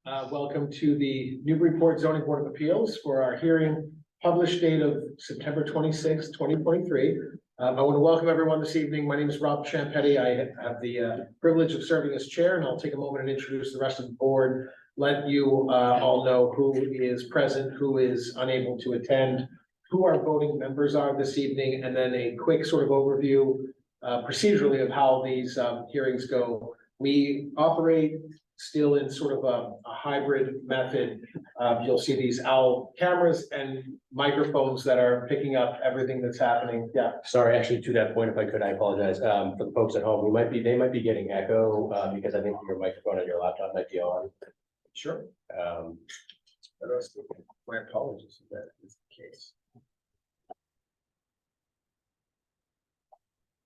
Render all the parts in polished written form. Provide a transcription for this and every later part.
Welcome to the Newburyport Zoning Board of Appeals for our hearing, published date of September 26, 2023. I want to welcome everyone this evening. My name is Rob Champetti. I have the privilege of serving as chair, and I'll take a moment and introduce the rest of the board. Let you all know who is present, who is unable to attend, who our voting members are this evening, and then a quick sort of overview procedurally of how these hearings go. We operate still in sort of a hybrid method. You'll see these OWL cameras and microphones that are picking up everything that's happening. Yeah. Sorry, actually, to that point, if I could, I apologize. For the folks at home, they might be getting echo because I think your microphone on your laptop might be on. Sure. My apologies if that is the case.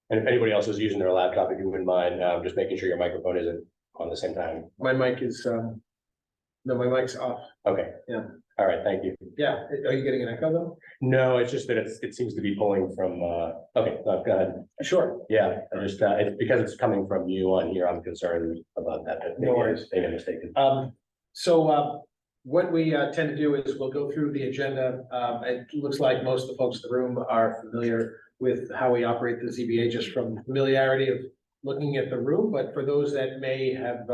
And if anybody else is using their laptop, if you wouldn't mind, just making sure your microphone isn't on the same time. My mic is, no, my mic's off. Okay. Yeah. All right, thank you. Yeah, are you getting an echo though? No, it's just that it seems to be pulling from, okay, no, go ahead. Sure. Yeah, I just, it's because it's coming from you on here, I'm concerned about that. No worries. They made a mistake. What we tend to do is we'll go through the agenda. It looks like most of the folks in the room are familiar with how we operate the ZBA just from familiarity of looking at the room. But for those that may have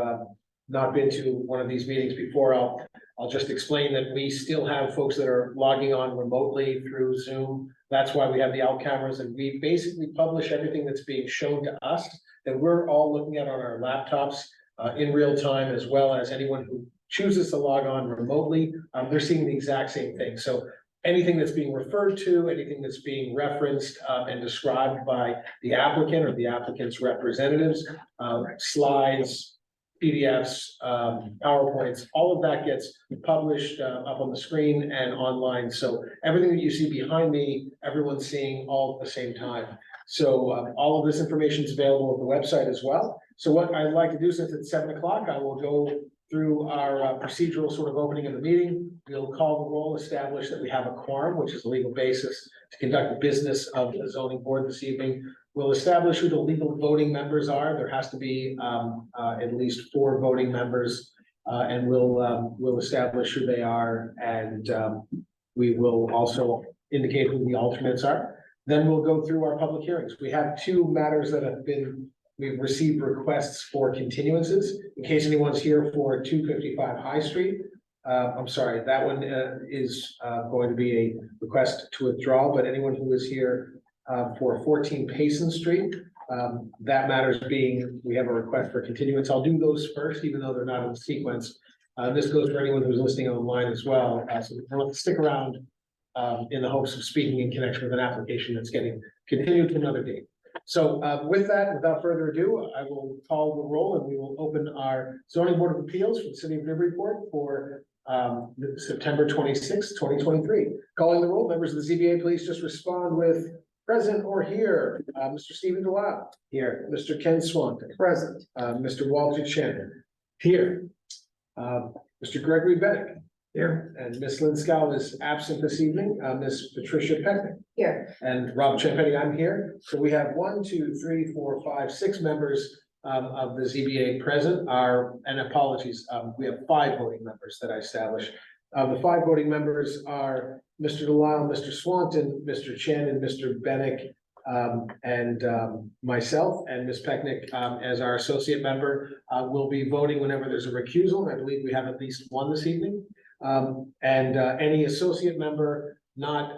not been to one of these meetings before, I'll just explain that we still have folks that are logging on remotely through Zoom. That's why we have the OWL cameras, and we basically publish everything that's being shown to us that we're all looking at on our laptops in real time, as well as anyone who chooses to log on remotely. They're seeing the exact same thing. So anything that's being referred to, anything that's being referenced and described by the applicant or the applicant's representatives, slides, PDFs, PowerPoints, all of that gets published up on the screen and online. So everything that you see behind me, everyone's seeing all at the same time. So all of this information is available at the website as well. So what I'd like to do, since it's 7 o'clock, I will go through our procedural sort of opening of the meeting. We'll call the roll, establish that we have a quorum, which is a legal basis to conduct the business of the zoning board this evening. We'll establish who the legal voting members are. There has to be at least 4 voting members, and we'll establish who they are, and we will also indicate who the alternates are. Then we'll go through our public hearings. We have 2 matters that have been we've received requests for continuances. In case anyone's here for 255 High Street, I'm sorry, that one is going to be a request to withdraw, but anyone who is here for 14 Payson Street, that matters being, we have a request for continuance. I'll do those first, even though they're not in sequence. This goes for anyone who's listening online as well. So we'll stick around in the hopes of speaking in connection with an application that's getting continued to another date. So with that, without further ado, I will call the roll, and we will open our zoning board of appeals for the city of Newburyport for September 26, 2023. Calling the roll, members of the ZBA, please just respond with present or here. Mr. Stephen Delisle. Here. Mr. Ken Swanton. Present. Mr. Walter Shannon. Here. Mr. Gregory Bennett. Here. And Ms. Lynn Scow is absent this evening. Ms. Patricia Pecknick. Here. And Rob Champetti, I'm here. So we have 1, 2, 3, 4, 5, 6 members of the ZBA present. And apologies, we have 5 voting members that I established. The 5 voting members are Mr. Delisle, Mr. Swanton, Mr. Shannon, Mr. Bennick, and myself, and Ms. Pecknick as our associate member. Will be voting whenever there's a recusal, and I believe we have at least 1 this evening. Any associate member not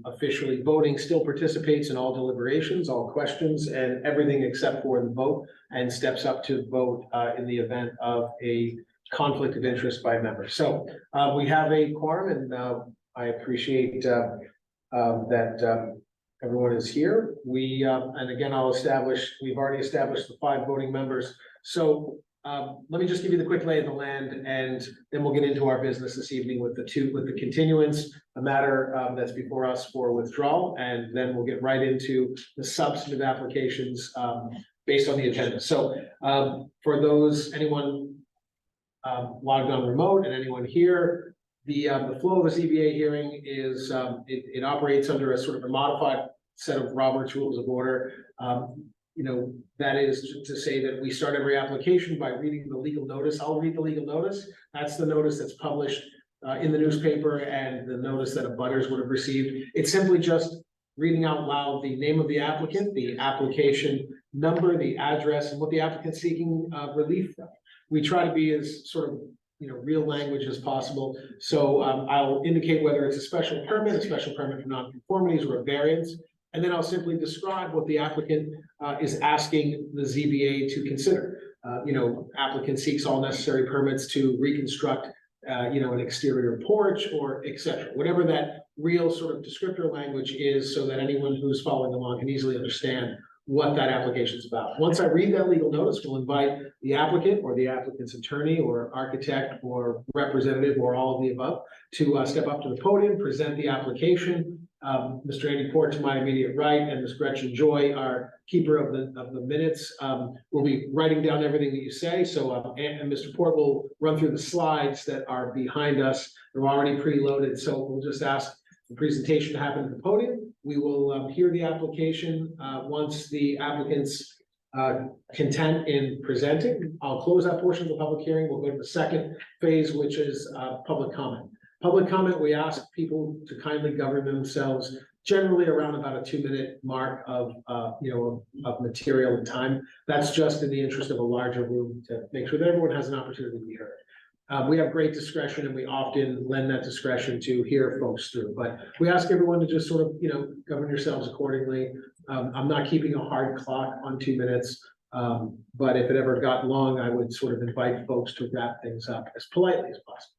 officially voting still participates in all deliberations, all questions, and everything except for the vote, and steps up to vote in the event of a conflict of interest by a member. So we have a quorum, and I appreciate that everyone is here. And again, we've already established the 5 voting members. So let me just give you the quick lay of the land, and then we'll get into our business this evening with the continuance, a matter that's before us for withdrawal, and then we'll get right into the substantive applications based on the agenda. So for anyone logged on remote and anyone here, the flow of a ZBA hearing is it operates under a sort of a modified set of Robert's Rules of Order. that is to say that we start every application by reading the legal notice. I'll read the legal notice. That's the notice that's published in the newspaper and the notice that abutters would have received. It's simply just reading out loud the name of the applicant, the application number, the address, and what the applicant's seeking relief from. We try to be as sort of real language as possible. So I'll indicate whether it's a special permit for nonconformities, or a variance, and then I'll simply describe what the applicant is asking the ZBA to consider. Applicant seeks all necessary permits to reconstruct an exterior porch, or etc. Whatever that real sort of descriptor language is, so that anyone who's following along can easily understand what that application is about. Once I read that legal notice, we'll invite the applicant or the applicant's attorney or architect or representative or all of the above to step up to the podium, present the application. Mr. Andy Port to my immediate right, and Ms. Gretchen Joy, our keeper of the minutes, will be writing down everything that you say. So and Mr. Port will run through the slides that are behind us. They're already preloaded, so we'll just ask the presentation to happen at the podium. We will hear the application once the applicant's content in presenting. I'll close that portion of the public hearing. We'll go to the second phase, which is public comment. Public comment, we ask people to kindly govern themselves generally around about a 2-minute mark of material and time. That's just in the interest of a larger room to make sure that everyone has an opportunity to be heard. We have great discretion, and we often lend that discretion to hear folks through, but we ask everyone to just sort of, govern yourselves accordingly. I'm not keeping a hard clock on 2 minutes, but if it ever got long, I would sort of invite folks to wrap things up as politely as possible.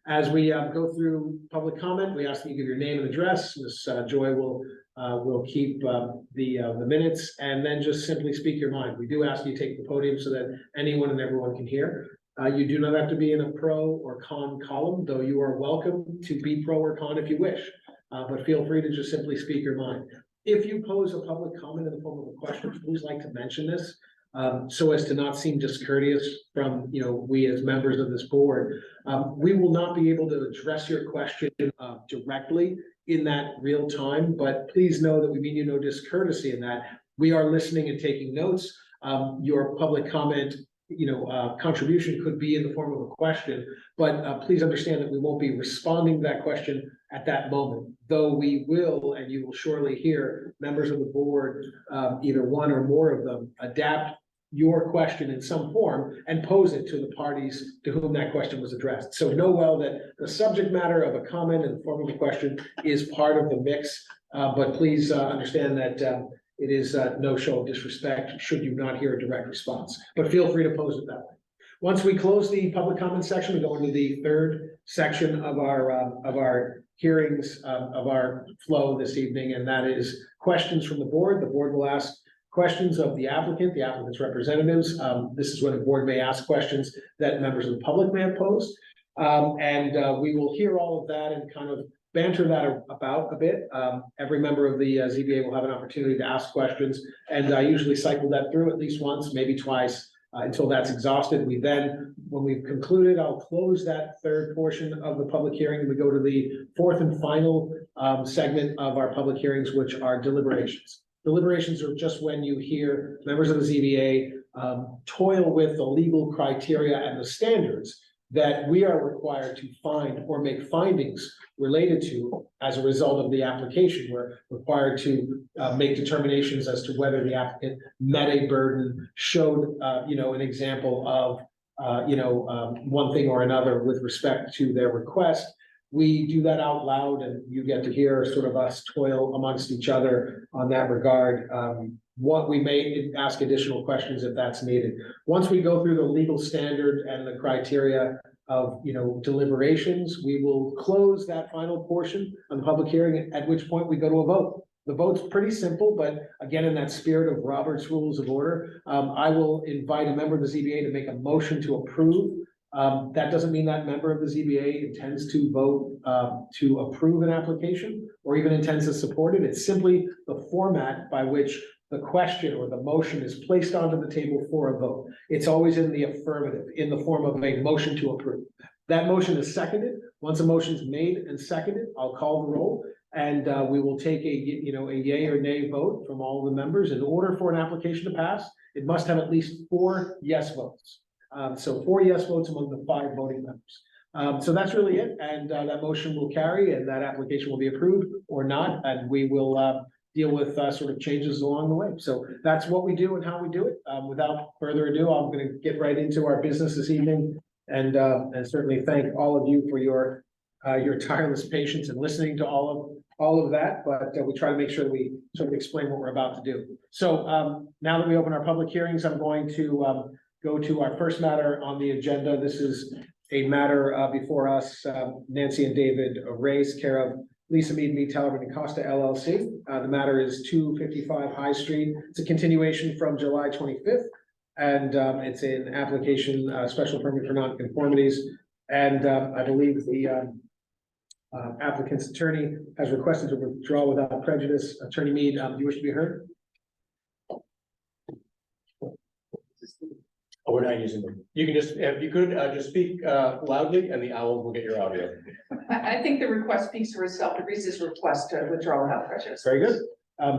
As we go through public comment, we ask that you give your name and address. Ms. Joy will keep the minutes, and then just simply speak your mind. We do ask you to take the podium so that anyone and everyone can hear. You do not have to be in a pro or con column, though you are welcome to be pro or con if you wish, but feel free to just simply speak your mind. If you pose a public comment in the form of a question, please like to mention this, so as to not seem discourteous from we as members of this board. We will not be able to address your question directly in that real time, but please know that we mean you no discourtesy in that. We are listening and taking notes. Your public comment contribution could be in the form of a question, but please understand that we won't be responding to that question at that moment, though we will, and you will surely hear members of the board, either one or more of them, adapt your question in some form and pose it to the parties to whom that question was addressed. So know well that the subject matter of a comment in the form of a question is part of the mix, but please understand that it is no show of disrespect should you not hear a direct response, but feel free to pose it that way. Once we close the public comment section, we go into the third section of our hearings, of our flow this evening, and that is questions from the board. The board will ask questions of the applicant's representatives. This is when the board may ask questions that members of the public may have posed. We will hear all of that and kind of banter that about a bit. Every member of the ZBA will have an opportunity to ask questions, and I usually cycle that through at least once, maybe twice, until that's exhausted. We then, when we've concluded, I'll close that third portion of the public hearing, and we go to the fourth and final segment of our public hearings, which are deliberations. Deliberations are just when you hear members of the ZBA toil with the legal criteria and the standards that we are required to find or make findings related to as a result of the application. We're required to make determinations as to whether the applicant met a burden, showed an example of one thing or another with respect to their request. We do that out loud, and you get to hear sort of us toil amongst each other on that regard. What we may ask additional questions if that's needed. Once we go through the legal standard and the criteria of deliberations, we will close that final portion of the public hearing, at which point we go to a vote. The vote's pretty simple, but again, in that spirit of Robert's Rules of Order, I will invite a member of the ZBA to make a motion to approve. That doesn't mean that member of the ZBA intends to vote to approve an application or even intends to support it. It's simply the format by which the question or the motion is placed onto the table for a vote. It's always in the affirmative, in the form of a motion to approve. That motion is seconded. Once a motion is made and seconded, I'll call the roll. And we will take a yay or nay vote from all the members. In order for an application to pass, it must have at least 4 yes votes. So 4 yes votes among the 5 voting members. So that's really it, and that motion will carry, and that application will be approved or not, and we will deal with sort of changes along the way. So that's what we do and how we do it. Without further ado, I'm going to get right into our business this evening, and certainly thank all of you for your tireless patience and listening to all of that. But we try to make sure that we sort of explain what we're about to do. So now that we open our public hearings, I'm going to go to our first matter on the agenda. This is a matter before us, Nancy and David Reyes, care of Lisa Mead, Talbot and Costa LLC. The matter is 255 High Street. It's a continuation from July 25th. And it's an application, special permit for nonconformities. And I believe the applicant's attorney has requested to withdraw without prejudice. Attorney Mead, do you wish to be heard? Oh, we're not using them. You can just, if you could, just speak loudly and the owls will get your audio. I think the request speaks for itself. It reads this request to withdraw without prejudice. Very good.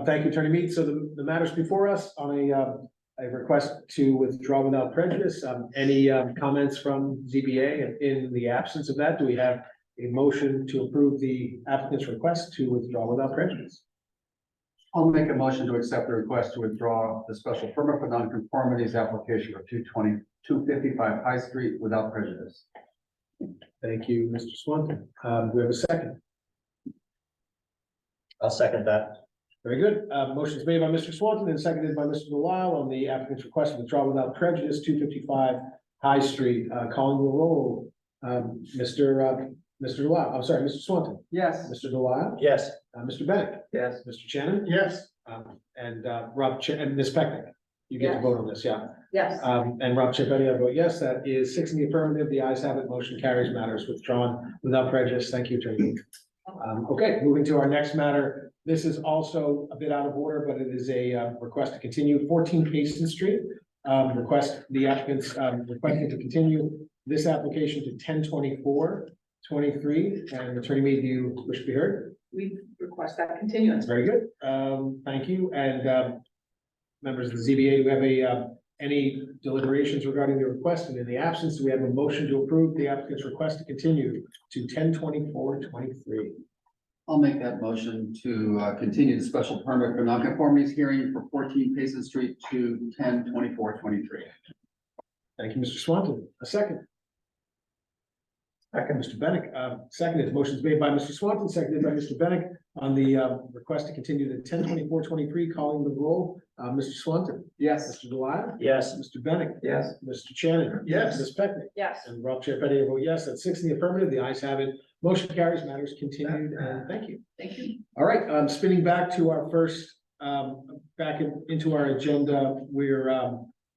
Thank you, Attorney Mead. So the matters before us on a request to withdraw without prejudice. Any comments from ZBA? In the absence of that, do we have a motion to approve the applicant's request to withdraw without prejudice? I'll make a motion to accept the request to withdraw the special permit for nonconformities application for 255 High Street without prejudice. Thank you, Mr. Swanton. Do we have a second? I'll second that. Very good. Motion is made by Mr. Swanton and seconded by Mr. Delisle on the applicant's request to withdraw without prejudice, 255 High Street. Calling the roll. Mr. Delisle, I'm sorry, Mr. Swanton. Yes. Mr. Delisle. Yes. Mr. Bennett. Yes. Mr. Shannon. Yes. And and Ms. Pecknick. You get to Yes. vote on this, yeah. Yes. And Rob Chiappetti, I vote yes. That is 6 in the affirmative. The ayes have it. Motion carries. Matters withdrawn without prejudice. Thank you, Attorney. Okay, moving to our next matter. This is also a bit out of order, but it is a request to continue 14 Payson Street. The applicant's requesting to continue this application to 10/24/23. And Attorney Mead, do you wish to be heard? We request that continuance. Very good. Thank you. And members of the ZBA, do we have any deliberations regarding the request? And in the absence, do we have a motion to approve the applicant's request to continue to 10/24/23? I'll make that motion to continue the special permit for nonconformities hearing for 14 Payson Street to 10/24/23. Thank you, Mr. Swanton. A second. Second, Mr. Bennett. Seconded. Motion's made by Mr. Swanton, seconded by Mr. Bennett on the request to continue to 10/24/23. Calling the roll. Mr. Swanton. Yes. Mr. Delisle. Yes. Mr. Bennett. Yes. Mr. Shannon. Yes. Ms. Pecknick. Yes. And Rob Chiappetti, I vote yes. That's 6 in the affirmative. The ayes have it. Motion carries. Matters continued. And thank you. Thank you. All right, spinning back to our first, into our agenda, we're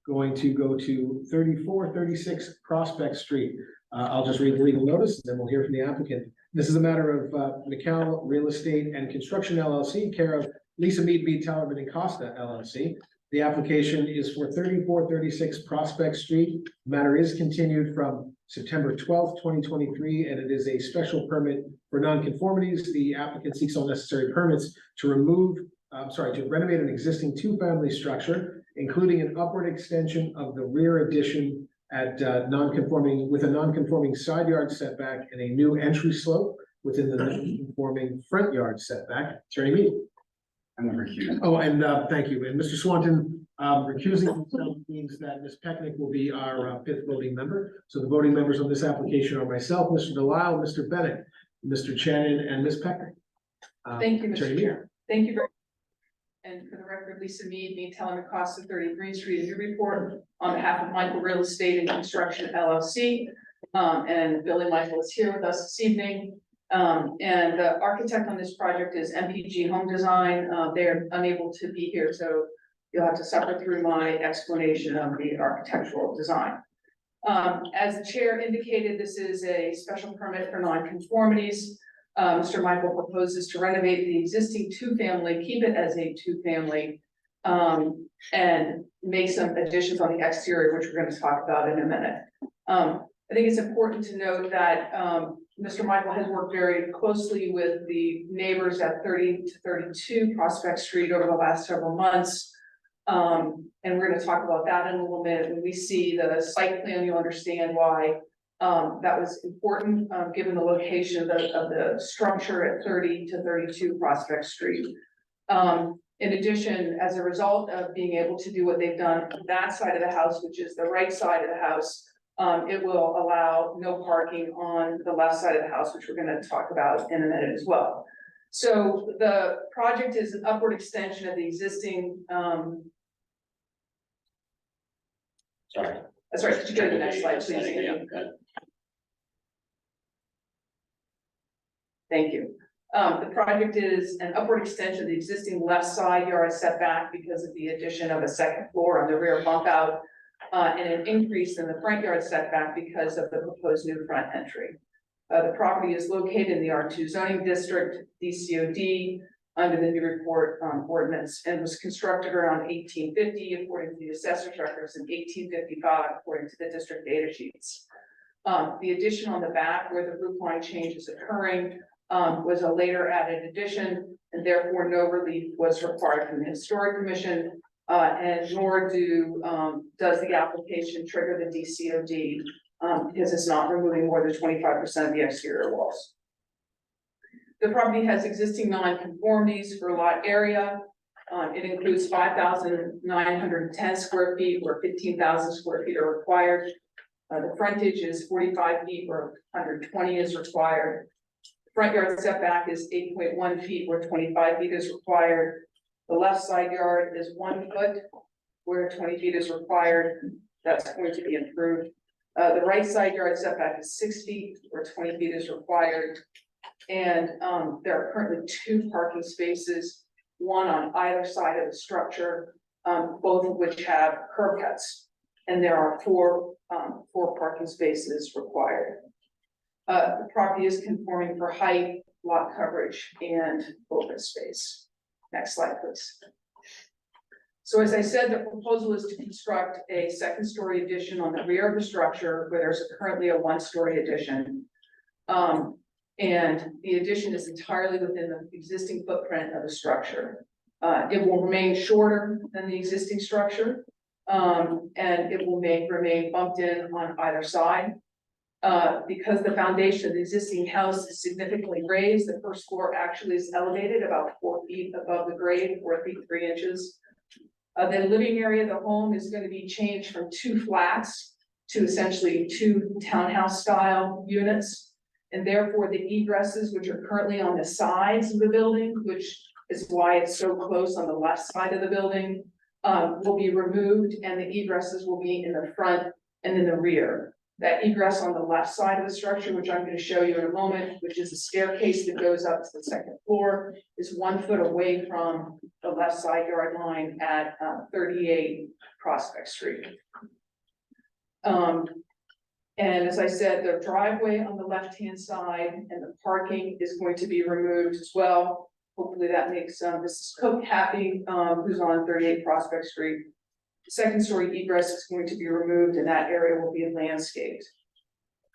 going to go to 3436 Prospect Street. I'll just read the legal notice, and then we'll hear from the applicant. This is a matter of McCall Real Estate and Construction LLC, care of Lisa Mead, Talbot and Costa LLC. The application is for 3436 Prospect Street. The matter is continued from September 12th, 2023, and it is a special permit for nonconformities. The applicant seeks all necessary permits to renovate an existing 2-family structure, including an upward extension of the rear addition at with a non-conforming side yard setback and a new entry slope within the non-conforming front yard setback. Attorney Mead. I'm going to recuse. Oh, and thank you. And Mr. Swanton, recusing himself means that Ms. Pecknick will be our 5th voting member. So the voting members on this application are myself, Mr. Delisle, Mr. Bennett, Mr. Shannon, and Ms. Pecknick. Thank you, Attorney Mr. Mead. Chair. Thank you very much. And for the record, Lisa Mead, Talbot and Costa 30 Green Street, your report on behalf of Michael Real Estate and Construction LLC. And Billy Michael is here with us this evening. And the architect on this project is MPG Home Design. They're unable to be here, so you'll have to suffer through my explanation of the architectural design. As the chair indicated, this is a special permit for nonconformities. Mr. Michael proposes to renovate the existing 2-family, keep it as a 2-family, and make some additions on the exterior, which we're going to talk about in a minute. I think it's important to note that, Mr. Michael has worked very closely with the neighbors at 30 to 32 Prospect Street over the last several months. And we're gonna talk about that in a little bit. When we see the site plan, you'll understand why that was important, given the location of the structure at 30 to 32 Prospect Street. In addition, as a result of being able to do what they've done on that side of the house, which is the right side of the house, it will allow no parking on the left side of the house, which we're gonna talk about in a minute as well. So the project is an upward extension of the existing, Sorry. that's right, could you go to the next slide, please? Andy? Thank you. The project is an upward extension of the existing left side yard setback because of the addition of a second floor on the rear bump out. And an increase in the front yard setback because of the proposed new front entry. The property is located in the R2 zoning district, DCOD, under the new report ordinance, and was constructed around 1850 according to the assessor's records, and 1855 according to the district data sheets. The addition on the back where the roof line change is occurring was a later added addition, and therefore no relief was required from the Historic Commission. And nor does the application trigger the DCOD, because it's not removing more than 25% of the exterior walls. The property has existing non-conformities for lot area. It includes 5,910 square feet, where 15,000 square feet are required. The frontage is 45 feet, where 120 is required. The front yard setback is 8.1 feet, where 25 feet is required. The left side yard is 1 foot, where 20 feet is required. That's going to be improved. The right side yard setback is 6 feet, where 20 feet is required. And there are currently 2 parking spaces, one on either side of the structure, both of which have curb cuts. And there are 4 parking spaces required. The property is conforming for height, lot coverage, and open space. Next slide, please. So as I said, the proposal is to construct a second-story addition on the rear of the structure where there's currently a 1-story addition. And the addition is entirely within the existing footprint of the structure. It will remain shorter than the existing structure, and it will remain bumped in on either side. Because the foundation of the existing house is significantly raised, the first floor actually is elevated about 4 feet above the grade, 4 feet 3 inches. The living area of the home is going to be changed from 2 flats to essentially 2 townhouse style units. And therefore the egresses, which are currently on the sides of the building, which is why it's so close on the left side of the building, will be removed, and the egresses will be in the front and in the rear. That egress on the left side of the structure, which I'm going to show you in a moment, which is a staircase that goes up to the second floor, is 1 foot away from the left side yard line at 38 Prospect Street. And as I said, the driveway on the left-hand side and the parking is going to be removed as well. Hopefully that makes Mrs. Cook happy, who's on 38 Prospect Street. Second story egress is going to be removed, and that area will be landscaped.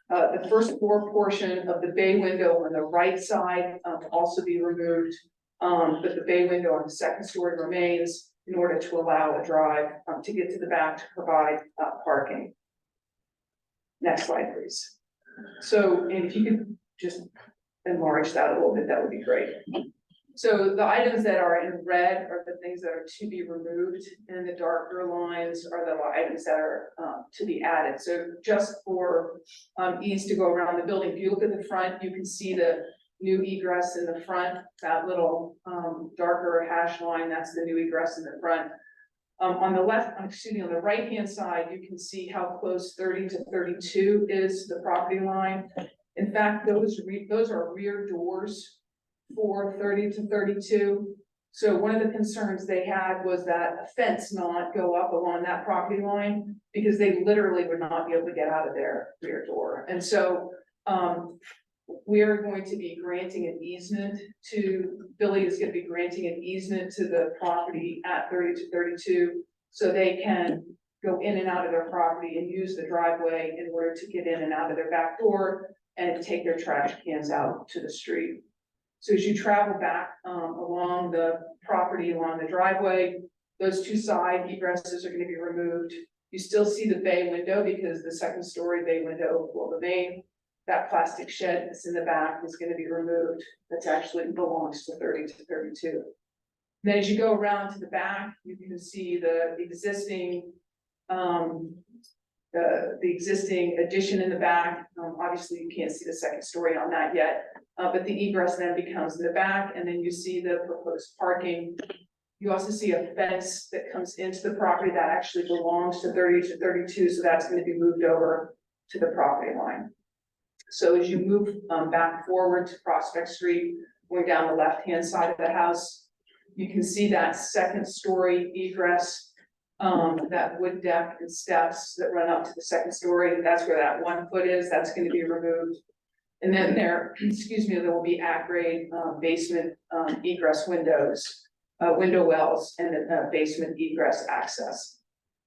The first floor portion of the bay window on the right side will also be removed, but the bay window on the second story remains in order to allow a drive to get to the back to provide parking. Next slide, please. So if you could just enlarge that a little bit, that would be great. So the items that are in red are the things that are to be removed, and the darker lines are the items that are to be added. So just for ease to go around the building, if you look at the front, you can see the new egress in the front, that little darker hash line, that's the new egress in the front. On the left, excuse me, on the right-hand side, you can see how close 30 to 32 is to the property line. In fact, those are rear doors for 30 to 32. So one of the concerns they had was that a fence not go up along that property line, because they literally would not be able to get out of their rear door. And so we're going to be granting an easement to, Billy is going to be granting an easement to the property at 30 to 32, so they can go in and out of their property and use the driveway in order to get in and out of their back door and take their trash cans out to the street. So as you travel back along the property, along the driveway, those two side egresses are gonna be removed. You still see the bay window because the second story bay window will remain. That plastic shed that's in the back is gonna be removed. That's actually belongs to 30 to 32. Then as you go around to the back, you can see the existing the existing addition in the back. Obviously you can't see the second story on that yet, but the egress then becomes in the back, and then you see the proposed parking. You also see a fence that comes into the property that actually belongs to 30 to 32, so that's going to be moved over to the property line. So as you move back forward to Prospect Street, going down the left-hand side of the house, you can see that second story egress, that wood deck and steps that run up to the second story. That's where that 1 foot is. That's going to be removed. And then there, excuse me, there will be at-grade basement egress windows, window wells, and a basement egress access.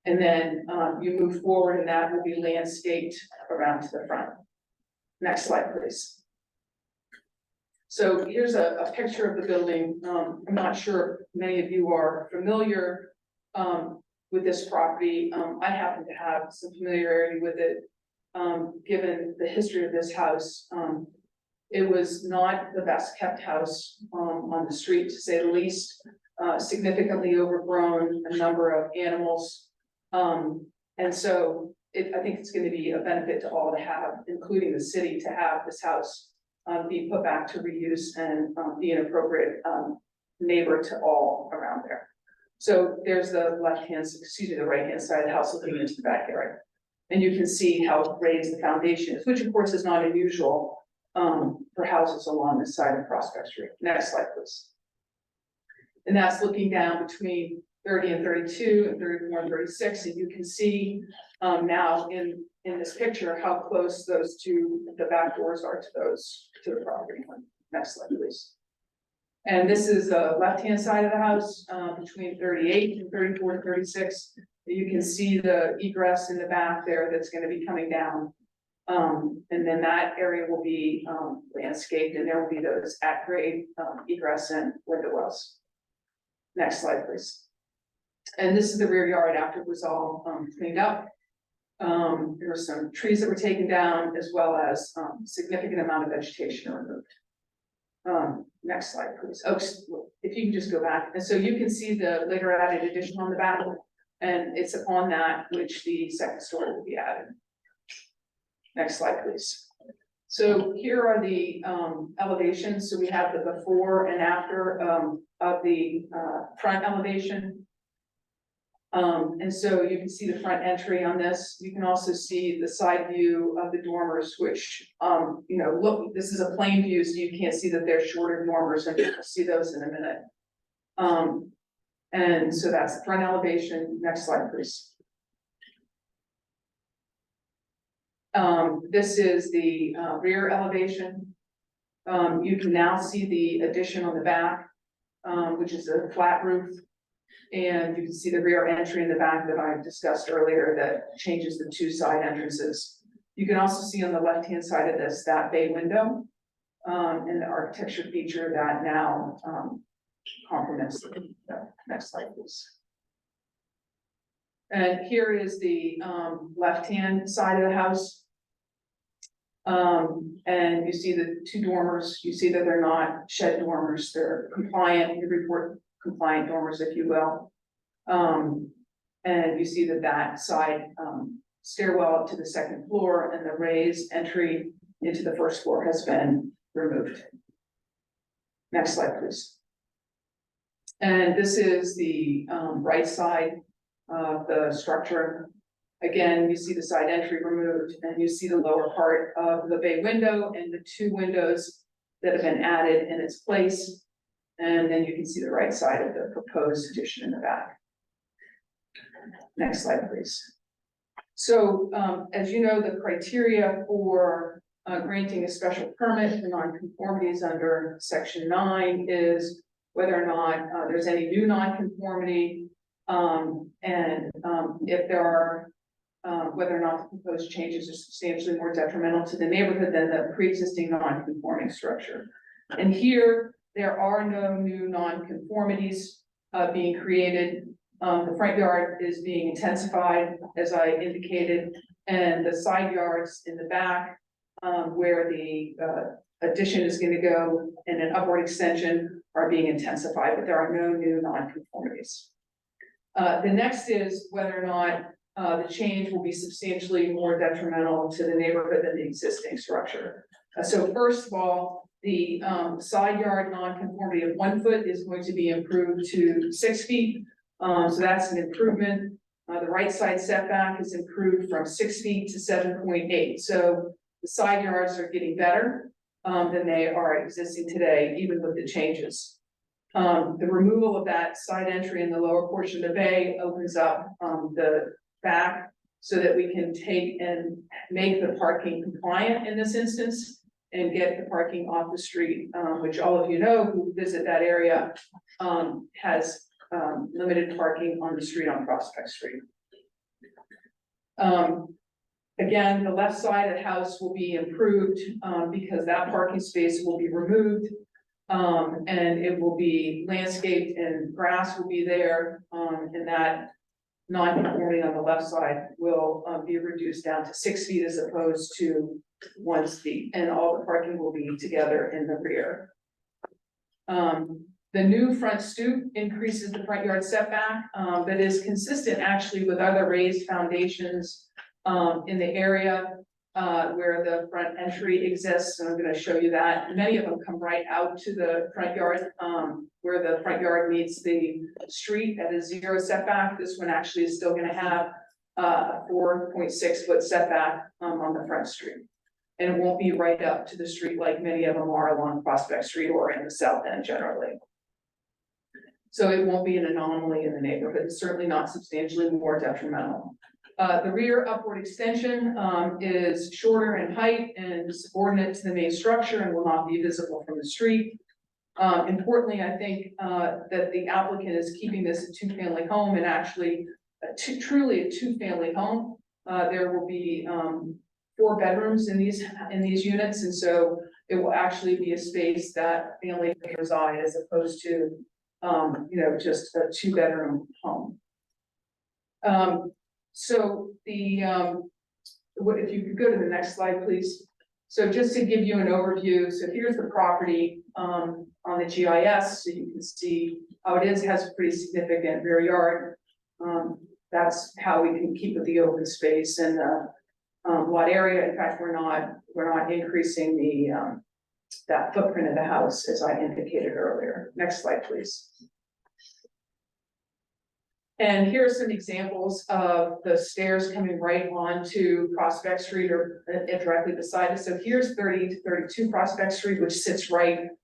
And then you move forward, and that will be landscaped around to the front. Next slide, please. So here's a picture of the building. I'm not sure if many of you are familiar with this property. I happen to have some familiarity with it, given the history of this house. It was not the best kept house on the street, to say the least. Significantly overgrown, a number of animals. And so I think it's going to be a benefit to all to have, including the city, to have this house be put back to reuse and be an appropriate neighbor to all around there. So there's the the right-hand side of the house looking into the backyard. And you can see how raised the foundation is, which of course is not unusual for houses along this side of Prospect Street. Next slide, please. And that's looking down between 30 and 32 and 34 and 36. And you can see now in this picture how close those two, the back doors are to the property line. Next slide, please. And this is the left-hand side of the house, between 38 and 34 to 36. You can see the egress in the back there that's going to be coming down. And then that area will be landscaped, and there will be those at-grade egress and window wells. Next slide, please. And this is the rear yard after it was all cleaned up. There were some trees that were taken down, as well as significant amount of vegetation removed. Next slide, please. Oh, if you can just go back. And so you can see the later added addition on the back, and it's upon that which the second story will be added. Next slide, please. So here are the elevations. So we have the before and after of the front elevation. And so you can see the front entry on this. You can also see the side view of the dormers, which, you know, look, this is a plain view, so you can't see that they're shorter dormers, and you'll see those in a minute. And so that's the front elevation. Next slide, please. This is the rear elevation. You can now see the addition on the back, which is a flat roof. And you can see the rear entry in the back that I discussed earlier that changes the two side entrances. You can also see on the left-hand side of this, that bay window, and the architecture feature that now complements the next slide, please. And here is the left-hand side of the house. And you see the two dormers. You see that they're not shed dormers, they're compliant, you report compliant dormers, if you will. And you see that side stairwell up to the second floor and the raised entry into the first floor has been removed. Next slide, please. And this is the right side of the structure. Again, you see the side entry removed, and you see the lower part of the bay window and the two windows that have been added in its place. And then you can see the right side of the proposed addition in the back. Next slide, please. So, as you know, the criteria for granting a special permit for nonconformities under Section 9 is whether or not there's any new nonconformity, If there are, whether or not the proposed changes are substantially more detrimental to the neighborhood than the pre-existing non-conforming structure. And here, there are no new non-conformities being created. The front yard is being intensified, as I indicated, and the side yards in the back, where the addition is going to go and an upward extension are being intensified, but there are no new non-conformities. The next is whether or not the change will be substantially more detrimental to the neighborhood than the existing structure. So first of all, the side yard non-conformity of 1 foot is going to be improved to 6 feet. So that's an improvement. The right side setback is improved from 6 feet to 7.8. So the side yards are getting better than they are existing today, even with the changes. The removal of that side entry in the lower portion of the bay opens up the back so that we can take and make the parking compliant in this instance and get the parking off the street, which all of you know who visit that area has limited parking on the street on Prospect Street. Again, the left side of the house will be improved because that parking space will be removed. And it will be landscaped and grass will be there, and that non-conformity on the left side will be reduced down to 6 feet as opposed to 1 feet, and all the parking will be together in the rear. The new front stoop increases the front yard setback, that is consistent actually with other raised foundations in the area. Where the front entry exists, and I'm going to show you that. Many of them come right out to the front yard, where the front yard meets the street at a 0 setback. This one actually is still going to have a 4.6 foot setback on the front street. And it won't be right up to the street like many of them are along Prospect Street or in the south end generally. So it won't be an anomaly in the neighborhood. It's certainly not substantially more detrimental. The rear upward extension is shorter in height and subordinate to the main structure and will not be visible from the street. Importantly, I think that the applicant is keeping this a 2-family home and actually truly a 2-family home. There will be 4 bedrooms in these units, and so it will actually be a space that family can reside as opposed to just a 2-bedroom home. So if you could go to the next slide, please. So just to give you an overview, so here's the property on the GIS, so you can see how it is. It has a pretty significant rear yard. That's how we can keep with the open space and the lot area. In fact, we're not increasing the that footprint of the house as I indicated earlier. Next slide, please. And here are some examples of the stairs coming right onto Prospect Street or directly beside us. So here's 30 to 32 Prospect Street, which sits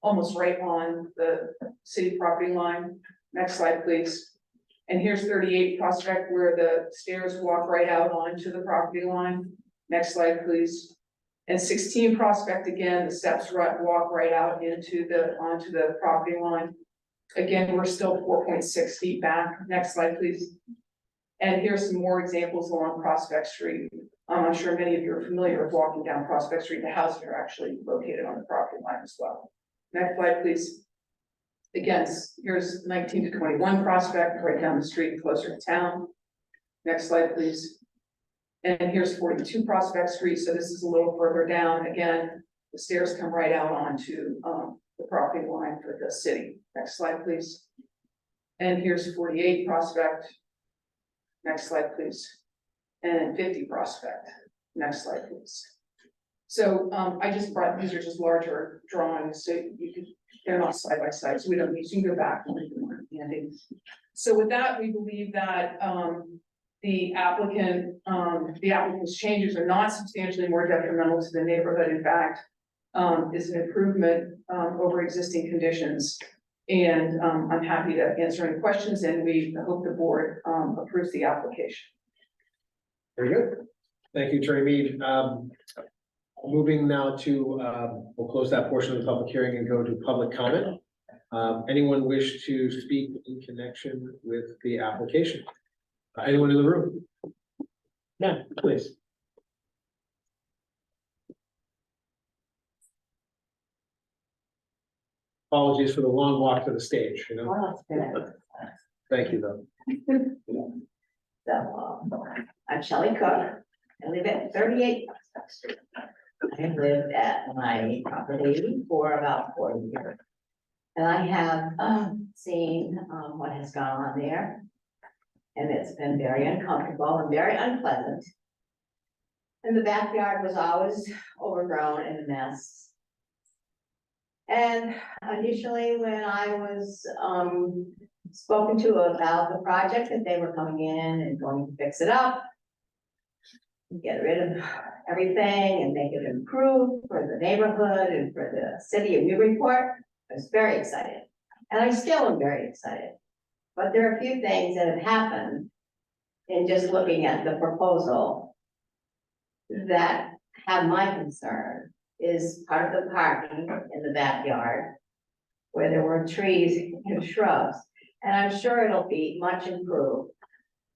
almost right on the city property line. Next slide, please. And here's 38 Prospect, where the stairs walk right out onto the property line. Next slide, please. And 16 Prospect, again, the steps walk right out onto the property line. Again, we're still 4.6 feet back. Next slide, please. And here's some more examples along Prospect Street. I'm sure many of you are familiar with walking down Prospect Street. The houses are actually located on the property line as well. Next slide, please. Again, here's 19 to 21 Prospect, right down the street, closer to town. Next slide, please. And here's 42 Prospect Street. So this is a little further down. Again, the stairs come right out onto the property line for the city. Next slide, please. And here's 48 Prospect. Next slide, please. And 50 Prospect. Next slide, please. So I just brought, these are just larger drawings, so they're not side by side, so we don't need to go back and do more handy. So with that, we believe that the applicant's changes are not substantially more detrimental to the neighborhood. In fact, is an improvement over existing conditions. And I'm happy to answer any questions, and we hope the board approves the application. Very good. Thank you, Attorney Mead. Moving now to, we'll close that portion of the public hearing and go to public comment. Anyone wish to speak in connection with the application? Anyone in the room? No, please. Apologies for the long walk to the stage, you know, Well, that's good. thank you though. So, I'm Shelley Cook. I live at 38 Prospect Street. I have lived at my property for about 40 years. And I have seen what has gone on there. And it's been very uncomfortable and very unpleasant. And the backyard was always overgrown and a mess. And initially, when I was spoken to about the project, that they were coming in and going to fix it up, get rid of everything and make it improve for the neighborhood and for the city of Newburyport, I was very excited. And I still am very excited. But there are a few things that have happened in just looking at the proposal that have my concern. Is part of the parking in the backyard where there were trees and shrubs, and I'm sure it'll be much improved.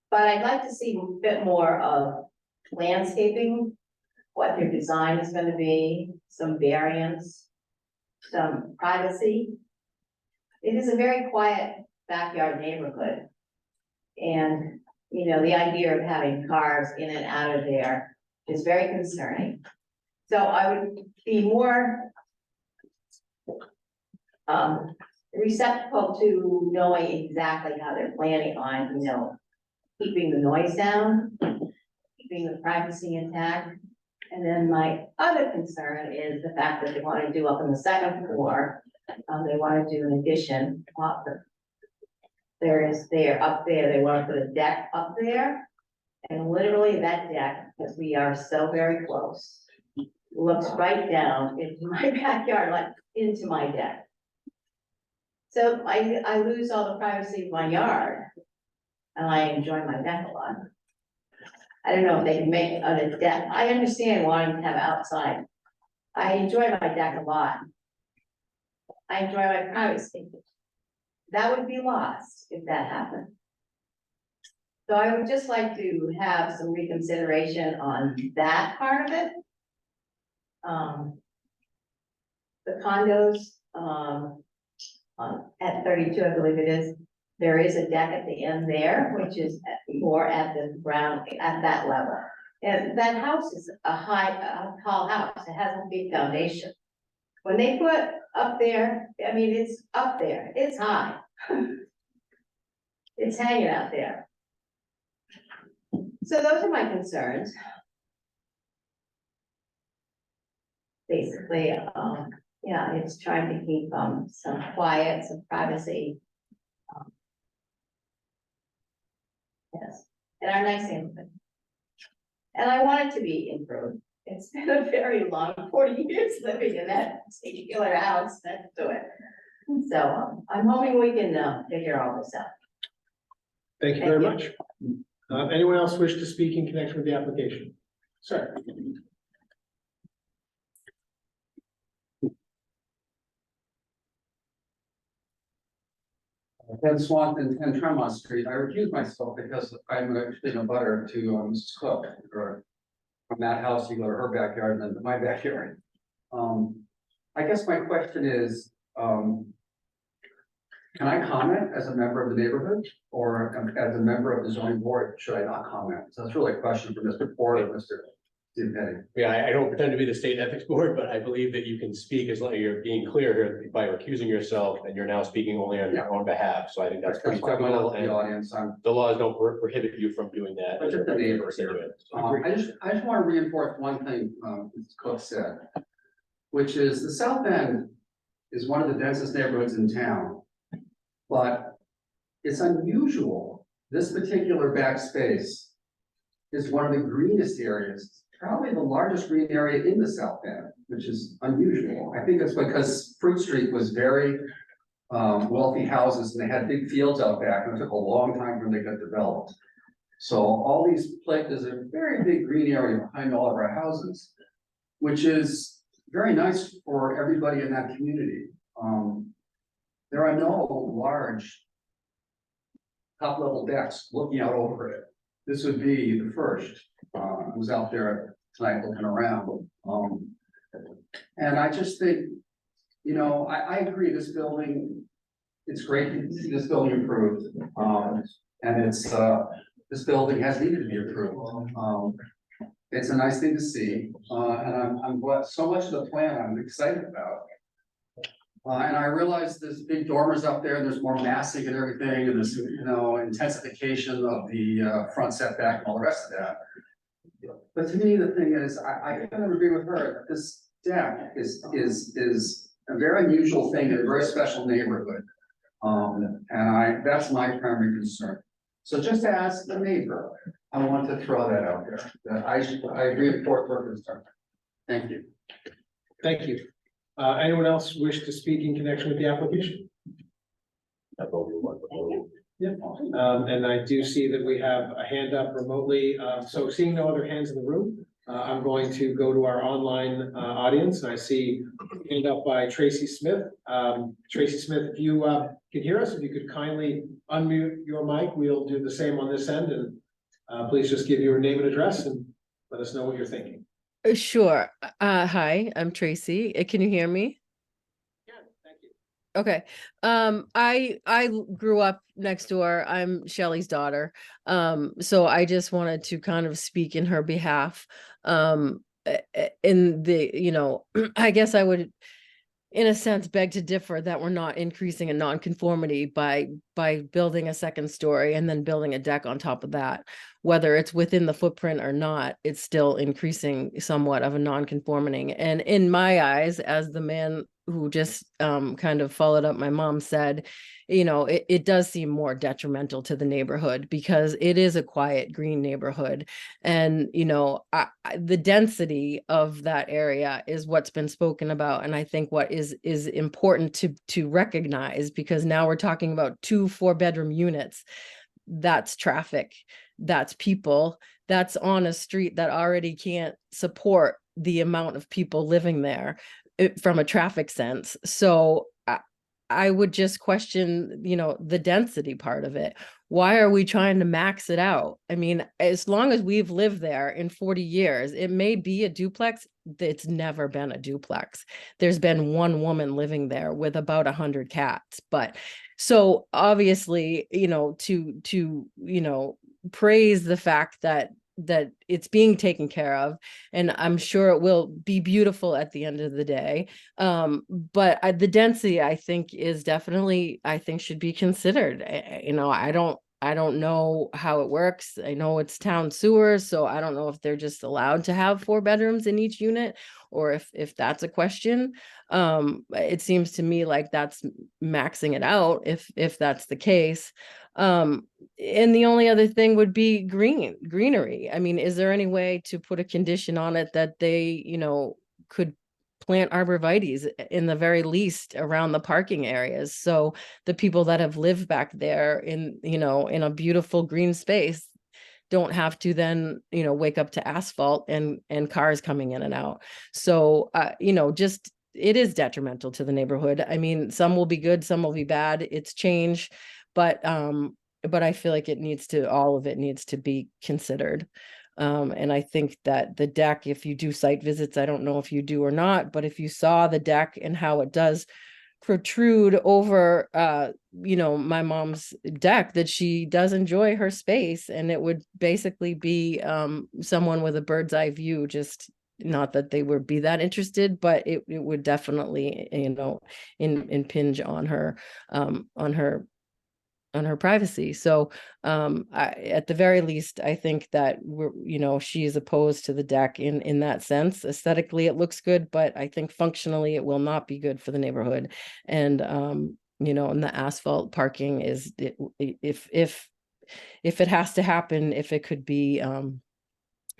But I'd like to see a bit more of landscaping, what their design is gonna be, some variance, some privacy. It is a very quiet backyard neighborhood. And, you know, the idea of having cars in and out of there is very concerning. So I would be more receptive to knowing exactly how they're planning on, you know, keeping the noise down, keeping the privacy intact. And then my other concern is the fact that they want to do up on the second floor, they want to do an addition. Up there, they want to put a deck up there. And literally that deck, because we are so very close, looks right down into my backyard, like into my deck. So I lose all the privacy of my yard, and I enjoy my deck a lot. I don't know if they can make it on a deck. I understand wanting to have outside. I enjoy my deck a lot. I enjoy my privacy. That would be lost if that happened. So I would just like to have some reconsideration on that part of it. The condos, at 32, I believe it is, there is a deck at the end there, which is more at the ground, at that level. And that house is a tall house, it has a big foundation. When they put up there, I mean, it's up there, it's high. It's hanging out there. So those are my concerns. Basically, yeah, it's trying to keep some quiet, some privacy. Yes, in our nice neighborhood. And I want it to be improved. It's been a very long 40 years living in that particular house next to it. So I'm hoping we can figure all this out. Thank you very much. Anyone else wish to speak in connection with the application? Sir. Ken Swanton, 10 Tremont Street. I recused myself because I'm actually a butter to Mrs. Cook. Or from that house, you go to her backyard and then to my backyard. I guess my question is, can I comment as a member of the neighborhood or as a member of the zoning board? Should I not comment? So that's really a question for Mr. Ford or Mr. Petty. Yeah, I don't pretend to be the state ethics board, but I believe that you can speak as long as you're being clear here by recusing yourself and you're now speaking only on your own behalf. So I think that's pretty That's why I went typical out to and the audience. the laws don't prohibit you from doing that. But just a neighbor here. I just want to reinforce one thing, Mrs. Cook said, which is the South End is one of the densest neighborhoods in town. But it's unusual. This particular back space is one of the greenest areas, probably the largest green area in the South End, which is unusual. I think it's because Fruit Street was very wealthy houses and they had big fields out back and it took a long time for them to get developed. So all these there's a very big green area behind all of our houses, which is very nice for everybody in that community. there are no large top-level decks looking out over it. This would be the first. I was out there tonight looking around. And I just think, you know, I agree, this building, it's great to see this building improved. And this building has needed to be improved. It's a nice thing to see, and I'm glad, so much of the plan I'm excited about. And I realize there's big dormers up there, and there's more massing and everything, and there's, you know, intensification of the front setback and all the rest of that. But to me, the thing is, I kind of agree with her, that this deck is a very unusual thing in a very special neighborhood. And that's my primary concern. So just as the neighbor, I want to throw that out there, that I agree with Fort Worth concern. Thank you. Thank you. Anyone else wish to speak in connection with the application? Yeah, and I do see that we have a hand up remotely. So seeing no other hands in the room, I'm going to go to our online audience. I see a hand up by Tracy Smith. Tracy Smith, if you can hear us, if you could kindly unmute your mic, we'll do the same on this end, and please just give your name and address and let us know what you're thinking. Sure. Hi, I'm Tracy. Can you hear me? Yeah, thank you. Okay. I grew up next door. I'm Shelley's daughter. So I just wanted to kind of speak in her behalf. In the, you know, I guess I would, in a sense, beg to differ that we're not increasing a nonconformity by building a second story and then building a deck on top of that. Whether it's within the footprint or not, it's still increasing somewhat of a nonconforming. And in my eyes, as the man who just kind of followed up my mom said, you know, it does seem more detrimental to the neighborhood because it is a quiet green neighborhood. And, you know, the density of that area is what's been spoken about. And I think what is important to recognize, because now we're talking about 2 4-bedroom units. That's traffic, that's people, that's on a street that already can't support the amount of people living there from a traffic sense. So I would just question, you know, the density part of it. Why are we trying to max it out? I mean, as long as we've lived there in 40 years, it may be a duplex. It's never been a duplex. There's been one woman living there with about 100 cats. But so obviously, you know, to you know, praise the fact that it's being taken care of, and I'm sure it will be beautiful at the end of the day. But the density, I think, is definitely, I think, should be considered. You know, I don't know how it works. I know it's town sewers, so I don't know if they're just allowed to have 4 bedrooms in each unit, or if that's a question. It seems to me like that's maxing it out if that's the case. And the only other thing would be greenery. I mean, is there any way to put a condition on it that they, you know, could plant arborvitaes in the very least around the parking areas, so the people that have lived back there in, you know, in a beautiful green space don't have to then, you know, wake up to asphalt and cars coming in and out. So you know, just, it is detrimental to the neighborhood. I mean, some will be good, some will be bad. It's change, but I feel like all of it needs to be considered. And I think that the deck, if you do site visits, I don't know if you do or not, but if you saw the deck and how it does protrude over, you know, my mom's deck, that she does enjoy her space, and it would basically be someone with a bird's eye view, just not that they would be that interested, but it would definitely, you know, impinge on her privacy. So at the very least, I think that you know, she is opposed to the deck in that sense. Aesthetically, it looks good, but I think functionally it will not be good for the neighborhood. And you know, and the asphalt parking is, if it has to happen, if it could be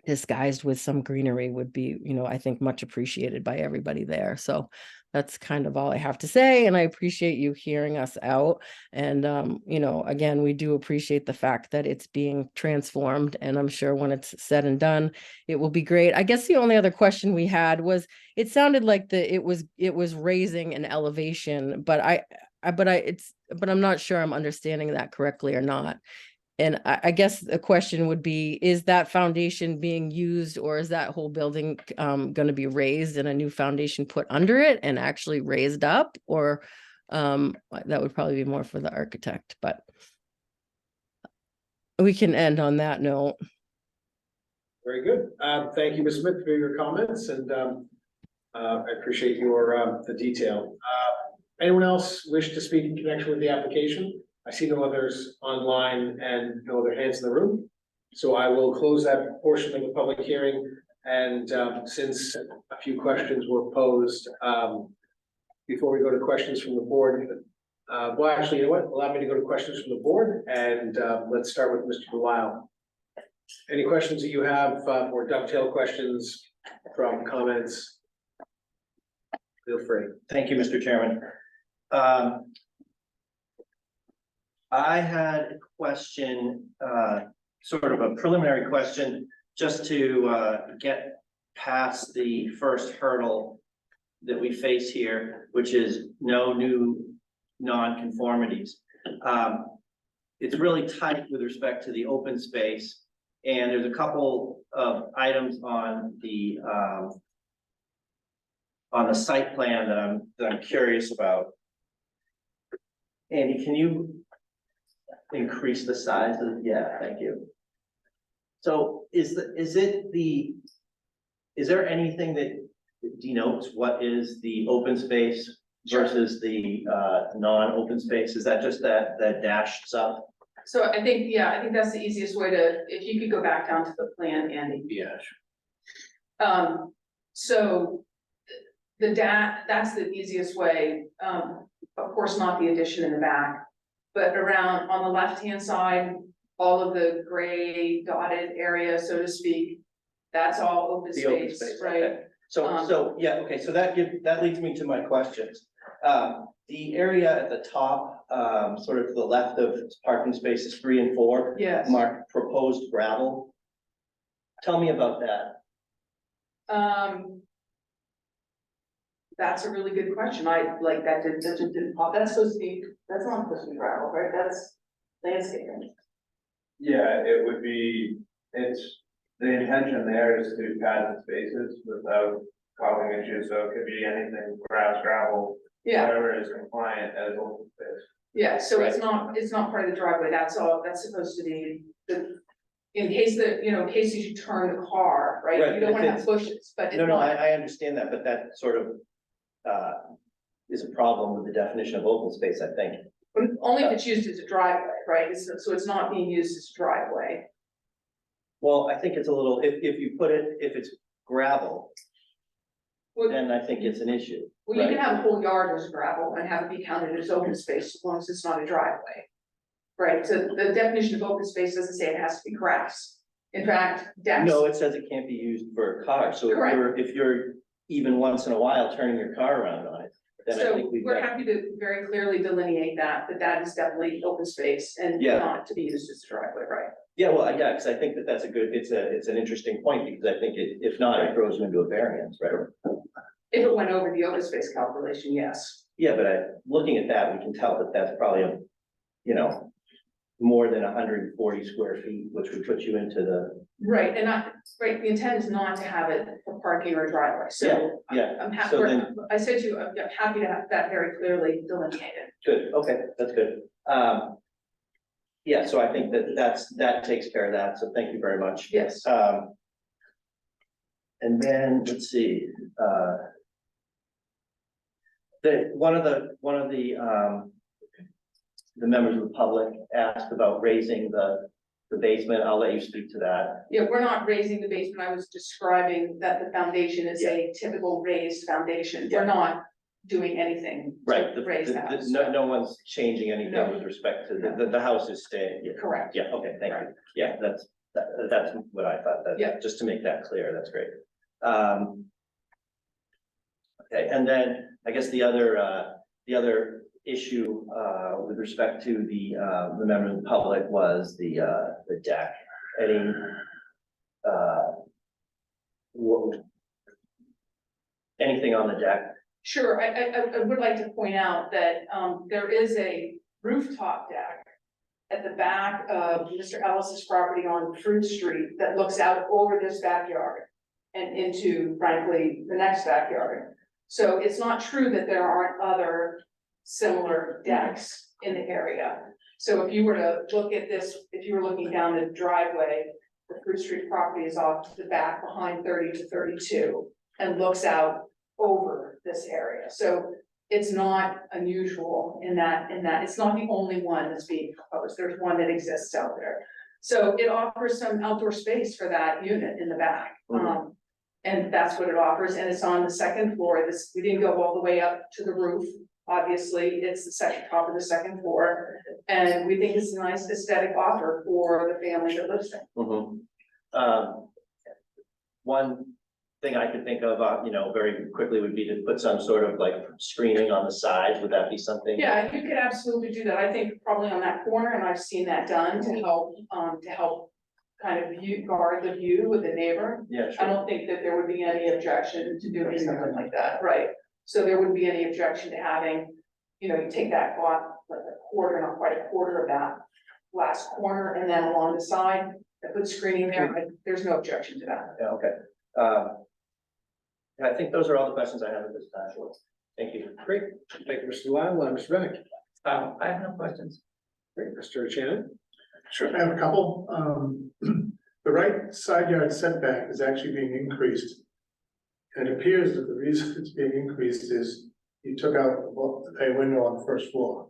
disguised with some greenery, would be, you know, I think much appreciated by everybody there. So that's kind of all I have to say. And I appreciate you hearing us out. And, you know, again, we do appreciate the fact that it's being transformed. And I'm sure when it's said and done, it will be great. I guess the only other question we had was, it sounded like it was raising an elevation, but but I'm not sure I'm understanding that correctly or not. And I guess the question would be, is that foundation being used, or is that whole building gonna be raised and a new foundation put under it and actually raised up? Or that would probably be more for the architect, but we can end on that note. Very good. Thank you, Ms. Smith, for your comments, and I appreciate your the detail. Anyone else wish to speak in connection with the application? I see no others online and no other hands in the room. So I will close that portion of the public hearing. And since a few questions were posed, before we go to questions from the board, well, actually, you know what? Allow me to go to questions from the board, and let's start with Mr. Delisle. Any questions that you have, or dovetail questions from comments? Feel free. Thank you, Mr. Chairman. I had a question, sort of a preliminary question, just to get past the first hurdle that we face here, which is no new non-conformities. It's really tight with respect to the open space, and there's a couple of items on the site plan that I'm curious about. Andy, can you increase the size of, yeah, thank you. So is there anything that denotes what is the open space versus the non-open space? Is that just that dashed sub? So I think that's the easiest way to, if you could go back down to the plan, Andy. Yeah. So that's the easiest way, of course, not the addition in the back, but around on the left-hand side, all of the gray dotted area, so to speak, that's all open The open space, space, right? okay. So yeah, okay, so that leads me to my questions. The area at the top, sort of to the left of parking spaces 3 and 4. Yes. Marked proposed gravel. Tell me about that. That's a really good question. I like that didn't pop. That's not supposed to be gravel, right? That's landscaping. Yeah, it would be, the intention there is to pad the spaces without causing issues, so it could be anything, grass, gravel, Yeah, whatever is compliant as open space. yeah, so it's not part of the driveway. That's supposed to be in case in case you should turn the car, right? Right, You don't but wanna if have bushes, but it's No, not. I understand that, but that sort of is a problem with the definition of open space, I think. But only if it's used as a driveway, right? So it's not being used as a driveway. Well, I think it's a little, if it's gravel, Well, then I think it's an issue. you can right? have a whole yard as gravel and have it be counted as open space as long as it's not a driveway. Right, so the definition of open space doesn't say it has to be grass. In fact, decks. No, it says it can't be used for a car, so Correct. if you're even once in a while turning your car around on it, then I So think we've we're got. happy to very clearly delineate that is definitely open space and Yeah. not to be used as a driveway, right? Yeah, well, yeah, because I think that's it's an interesting point, because I think if not, it throws you into a variance, right? If it went over the open space calculation, yes. Yeah, but looking at that, we can tell that that's probably more than 140 square feet, which would put you into the, Right, the intent is not to have it for parking or driveway, so. yeah, I'm happy, so then- I said to you, I'm happy to have that very clearly delineated. good, okay, that's good. Yeah, so I think that takes care of that, so thank you very much. Yes, And then, let's see, one of the members of the public asked about raising the basement. I'll let you speak to that. yeah, we're not raising the basement, I was describing that the foundation is a typical raised foundation, we're not doing anything Right, to raise the house. no one's changing anything No. with respect to the house is staying. Yeah. Correct. Yeah, okay, thank you. Right. Yeah, that's what I thought, Yeah. just to make that clear, that's great. Okay, and then I guess the other issue, with respect to the member of the public was the deck. Any, anything on the deck? Sure, I would like to point out that, there is a rooftop deck at the back of Mr. Ellis's property on Fruit Street that looks out over this backyard and into, frankly, the next backyard. So it's not true that there aren't other similar decks in the area. So if you were to look at this, if you were looking down the driveway, the Fruit Street property is off to the back behind 30 to 32 and looks out over this area. So it's not unusual in that it's not the only one that's being proposed. There's one that exists out there. So it offers some outdoor space for that unit in the back. And that's what it offers. And it's on the second floor. We didn't go all the way up to the roof. Obviously, it's the second top of the second floor. And we think it's a nice aesthetic offer for the family that lives there. One thing I could think of, very quickly would be to put some sort of like screening on the sides. Would that be something? Yeah, you could absolutely do that. I think probably on that corner, and I've seen that done to help kind of guard the view with the neighbor. Yeah, I sure. don't think that there would be any objection to doing something like that, right? So there wouldn't be any objection to having, you take that block, like a quarter, not quite a quarter of that last corner, and then along the side, put screening there, there's no objection to that. Yeah, okay. I think those are all the questions I have at this time. Thank you. Great, thank you, Mr. Lyle, Mr. Bennett. I have no questions. Great, Mr. Shannon. Sure, I have a couple. The right side yard setback is actually being increased. And it appears that the reason it's being increased is you took out a window on the first floor.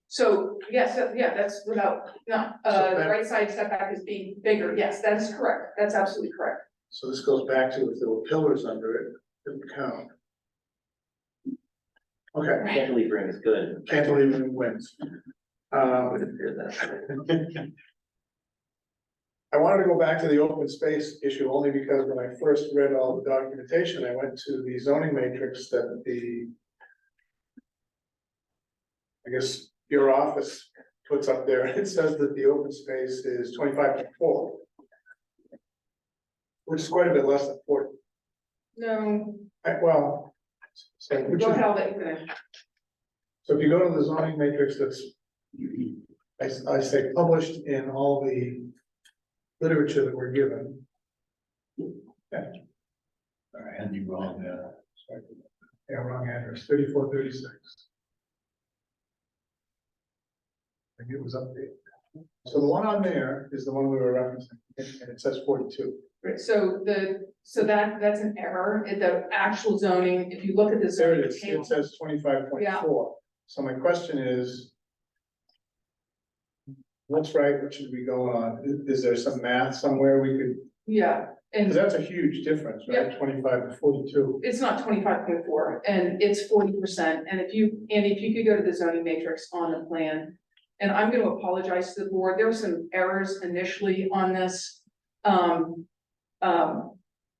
So, yes, that's without, no, the right side setback is being bigger, yes, that is correct, that's absolutely correct. So this goes back to if there were pillars under it, it would count. Okay, Cantilever is good. cantilever wins. Would appear that. I wanted to go back to the open space issue only because when I first read all the documentation, I went to the zoning matrix that I guess your office puts up there, and it says that the open space is 25.4. Which is quite a bit less than 40. No, Well, so which go is, ahead, I'll let you finish. so if you go to the zoning matrix that's, I say published in all the literature that we're given. Yeah. Sorry, I had you wrong there. Sorry. Yeah, wrong address, 3436. I think it was updated. So the one on there is the one we were referencing, and it says 42. Right, so that's an error, the actual zoning, if you look at the There zoning it is, table. it says 25.4. So my question is, what's right, what should we go on? Is there some math somewhere we could, Yeah, and because that's a huge difference, right? 25 to 42. it's not 25.4 and it's 40%. And if you could go to the zoning matrix on the plan, and I'm gonna apologize to the board, there were some errors initially on this.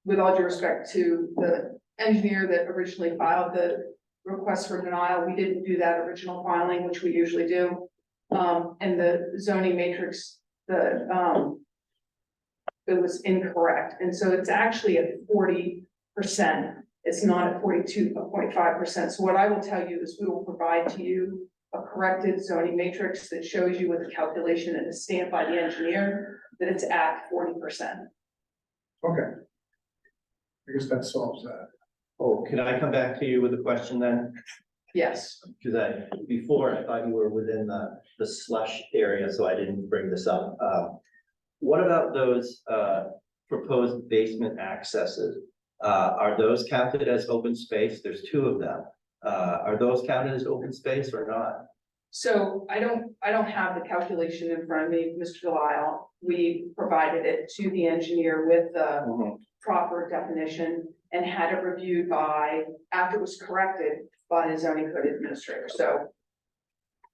With all due respect to the engineer that originally filed the request for denial, we didn't do that original filing, which we usually do. And the zoning matrix, it was incorrect, and so it's actually at 40%. It's not at 42.5%. So what I will tell you is we will provide to you a corrected zoning matrix that shows you with the calculation and is stamped by the engineer that it's at 40%. Okay. I guess that solves that. Oh, can I come back to you with a question then? Yes, Because before I thought you were within the slush area, so I didn't bring this up. What about those proposed basement accesses? Are those counted as open space? There's two of them. Are those counted as open space or not? so I don't have the calculation in front of me, Mr. Delisle. We provided it to the engineer with the proper definition and had it reviewed after it was corrected by the zoning code administrator. So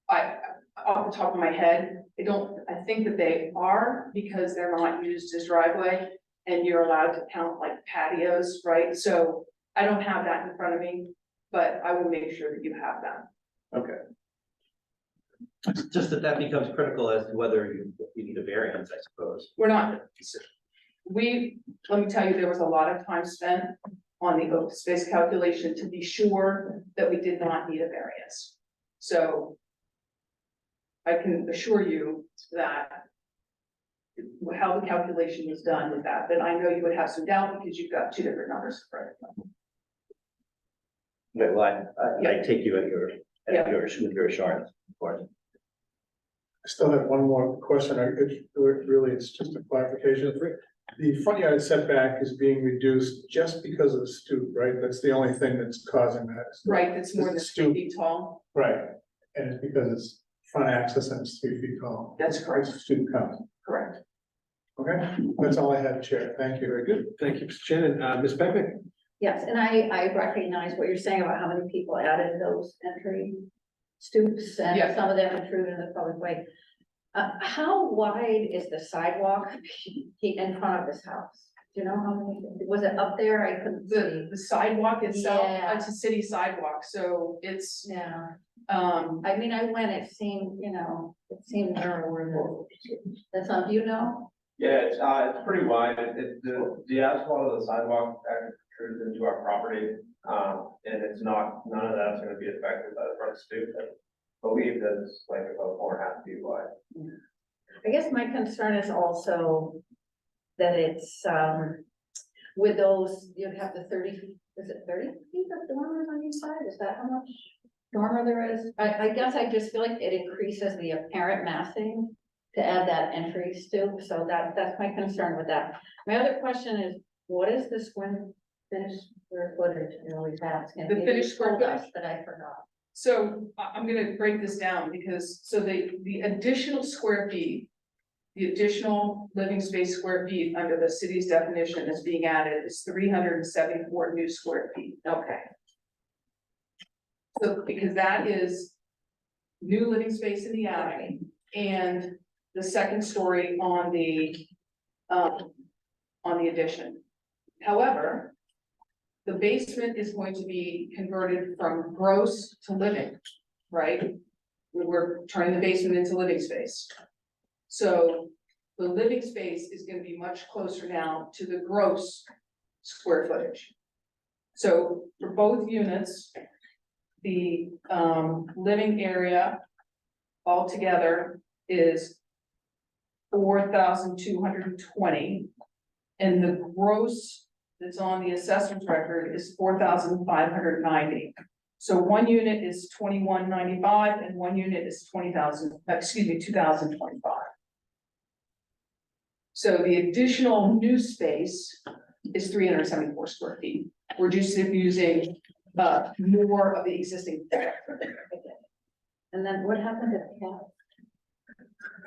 off the top of my head, I think that they are, because they're not used as driveway and you're allowed to count like patios, right? So I don't have that in front of me, but I will make sure that you have that. Okay. Just that becomes critical as to whether you need a variance, I suppose. Let me tell you, there was a lot of time spent on the open space calculation to be sure that we did not need a variance. So I can assure you that how the calculation was done with that, but I know you would have some doubt because you've got two different numbers for it. But I take you at Yeah. with your assurance, of course. I still have one more question. It's just a clarification. The front yard setback is being reduced just because of the stoop, right? That's the only thing that's causing that. Right, it's more than It's 3 stoop. feet tall. Right, and it's because it's front access and it's 3 feet tall. That's correct. It's stoop count. Correct. Okay, that's all I had, Chair. Thank you. Very good. Thank you, Mr. Shannon. Ms. Beckman? Yes, and I recognize what you're saying about how many people added those entry stoops and Yeah. some of them intrude in the public way. How wide is the sidewalk in front of this house? Do you know how many, was it up there? I couldn't see. The sidewalk itself, Yeah. it's a city sidewalk, so it's, Yeah, I I mean, I went, it seemed, it seemed narrower. That's all, do you know? Yeah, it's pretty wide. The asphalt of the sidewalk actually protrudes into our property. And it's not, none of that's gonna be affected by the front stoop. I believe that it's like about 4.5 feet wide. I guess my concern is also that it's, with those, you'd have the 30 feet, is it 30 feet of dormers on each side? Is that how much dormer there is? I guess I just feel like it increases the apparent massing to add that entry stoop, so that's my concern with that. My other question is, what is the finished square footage in all these houses? The finished square footage? That I forgot. so I'm gonna break this down because, so the additional square feet. The additional living space square feet under the city's definition that's being added is 374 new square feet. Okay. So, because that is new living space in the attic and the second story on the addition. However, the basement is going to be converted from gross to living, right? We're turning the basement into living space. So the living space is gonna be much closer now to the gross square footage. So for both units, the living area altogether is 4,220. And the gross that's on the assessor's record is 4,590. So one unit is 2,195 and one unit is 2,025. So the additional new space is 374 square feet. We're just using more of the existing. And then what happened to the cat?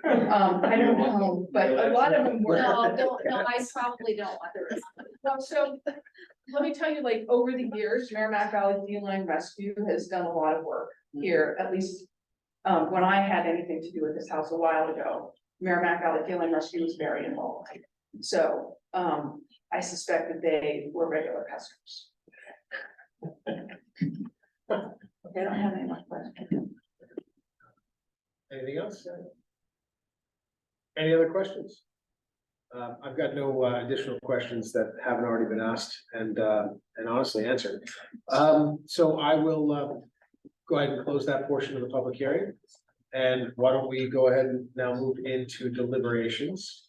I don't know, but a lot of them were. No, I probably don't want to. Well, so let me tell you, like, over the years, Merrimack Valley Feline Rescue has done a lot of work here, at least when I had anything to do with this house a while ago. Merrimack Valley Feline Rescue was very involved. So I suspect that they were regular customers. They don't have any more questions. Anything else? Any other questions? I've got no additional questions that haven't already been asked and honestly answered. So I will go ahead and close that portion of the public hearing. And why don't we go ahead and now move into deliberations?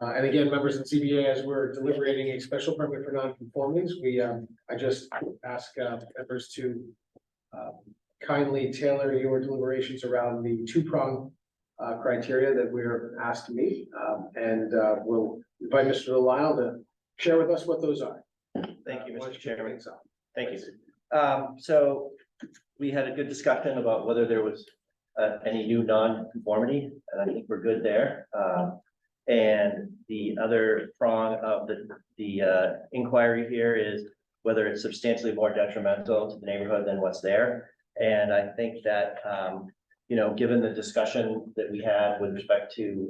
And again, members of CBA, as we're deliberating a special permit for non-conformities, I just ask members to kindly tailor your deliberations around the two-prong criteria that we're asked to meet. And we'll invite Mr. Delisle to share with us what those are. Thank you, Why don't Mr. kick Chairman. things off? Thank you. So we had a good discussion about whether there was any new non-conformity, and I think we're good there. And the other prong of the inquiry here is whether it's substantially more detrimental to the neighborhood than what's there. And I think that, given the discussion that we had with respect to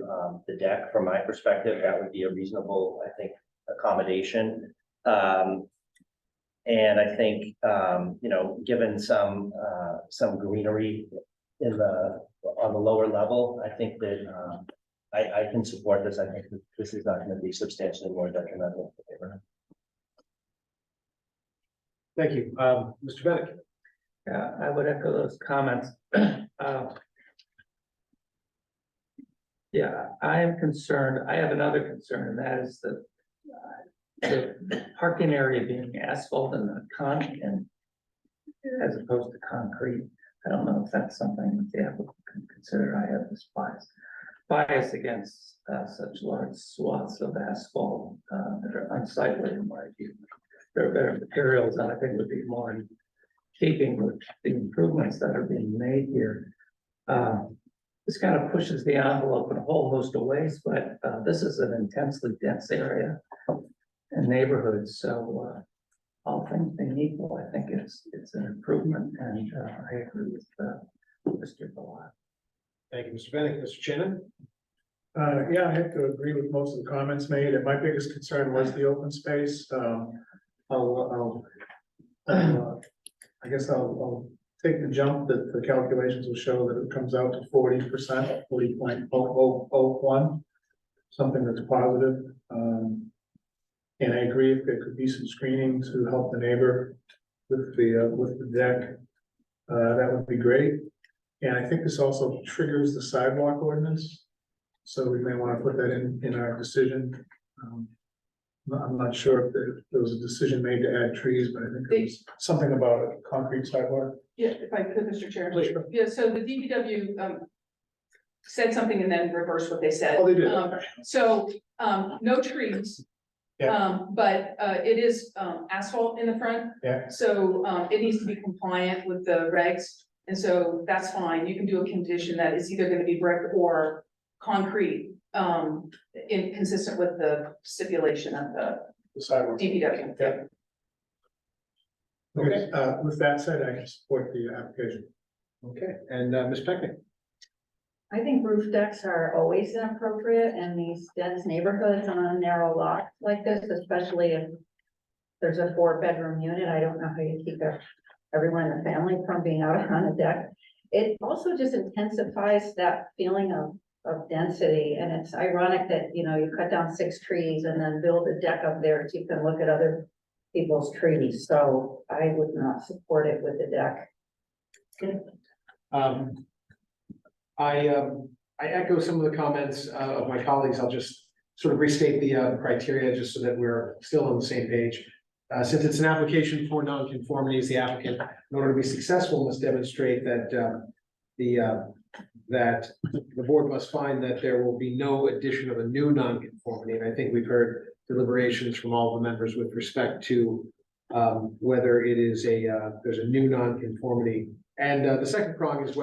the deck, from my perspective, that would be a reasonable, I think, accommodation. And I think, given some greenery on the lower level, I think that I can support this. I think that this is not going to be substantially more detrimental to the neighborhood. Thank you. Mr. Bennett? Yeah, I would echo those comments. Yeah, I am concerned. I have another concern, and that is that the parking area being asphalt and as opposed to concrete. I don't know if that's something that the applicant can consider. I have this bias against such large swaths of asphalt that are unsightly in my view. There are better materials, and I think would be more in keeping with the improvements that are being made here. This kind of pushes the envelope in a whole host of ways, but this is an intensely dense area and neighborhood, so all things being equal, I think it's an improvement, and I agree with Mr. Bilal. Thank you, Mr. Bennett. Mr. Shannon? Yeah, I have to agree with most of the comments made, and my biggest concern was the open space. I guess I'll take the jump that the calculations will show that it comes out to 40%, 40.0001, something that's positive. And I agree if there could be some screening to help the neighbor with the deck, that would be great. And I think this also triggers the sidewalk ordinance, so we may want to put that in our decision. I'm not sure if there was a decision made to add trees, but I think there was something about a concrete sidewalk. Yeah, if I could, Mr. Chair. Please. Yeah, so the DPW said something and then reversed what they said. Oh, they did. No trees. Yeah. But it is asphalt in the front. Yeah. So it needs to be compliant with the regs, and so that's fine. You can do a condition that is either gonna be brick or concrete, consistent with the stipulation of the The sidewalk. DPW. Yeah. Okay, with that said, I can support the application. Okay, and Ms. Pecknick? I think roof decks are always inappropriate in these dense neighborhoods on a narrow lot like this, especially if there's a 4-bedroom unit. I don't know how you keep everyone in the family from being out on a deck. It also just intensifies that feeling of density, and it's ironic that, you know, you cut down 6 trees and then build a deck up there so you can look at other people's trees, so I would not support it with the deck. I echo some of the comments of my colleagues. I'll just sort of restate the criteria just so that we're still on the same page. Since it's an application for nonconformities, the applicant, in order to be successful, must demonstrate that that the board must find that there will be no addition of a new nonconformity. And I think we've heard deliberations from all the members with respect to whether it is there's a new nonconformity. And the second prong is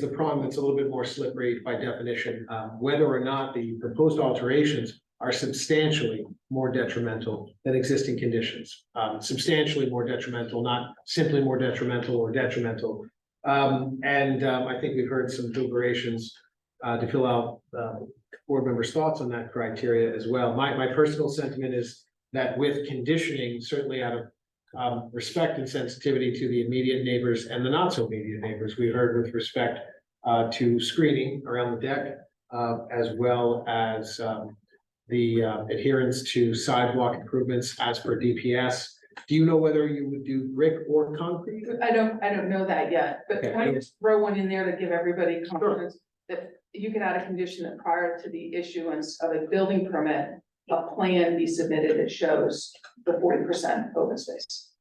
the prong that's a little bit more slippery by definition, whether or not the proposed alterations are substantially more detrimental than existing conditions. Substantially more detrimental, not simply more detrimental or detrimental. I think we've heard some deliberations to fill out board members' thoughts on that criteria as well. My personal sentiment is that with conditioning, certainly out of respect and sensitivity to the immediate neighbors and the not so immediate neighbors, we heard with respect to screening around the deck, as well as the adherence to sidewalk improvements as per DPS. Do you know whether you would do brick or concrete? I don't know that yet, but Okay. can I just throw one in there to give everybody confidence that you can add a condition that prior to the issuance of a building permit, a plan be submitted that shows the 40% open space.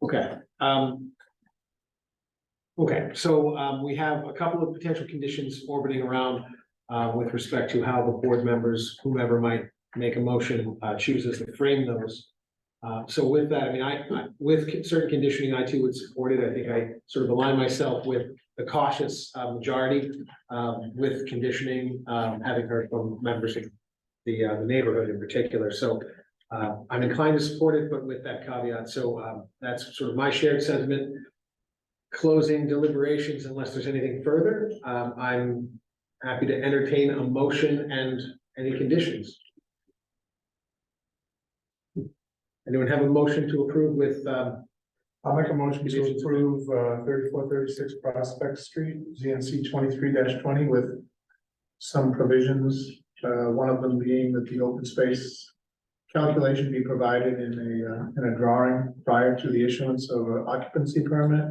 Okay. Okay, so we have a couple of potential conditions orbiting around with respect to how the board members, whomever might make a motion, chooses to frame those. So with that, I mean, with certain conditioning, I too would support it. I think I sort of align myself with the cautious majority with conditioning, having heard from members of the neighborhood in particular. So I'm inclined to support it, but with that caveat. So that's sort of my shared sentiment. Closing deliberations, unless there's anything further, I'm happy to entertain a motion and any conditions. Anyone have a motion to approve with? I'll make a motion to approve 3436 Prospect Street, ZNC 23-20 with some provisions. One of them being that the open space calculation be provided in a drawing prior to the issuance of an occupancy permit.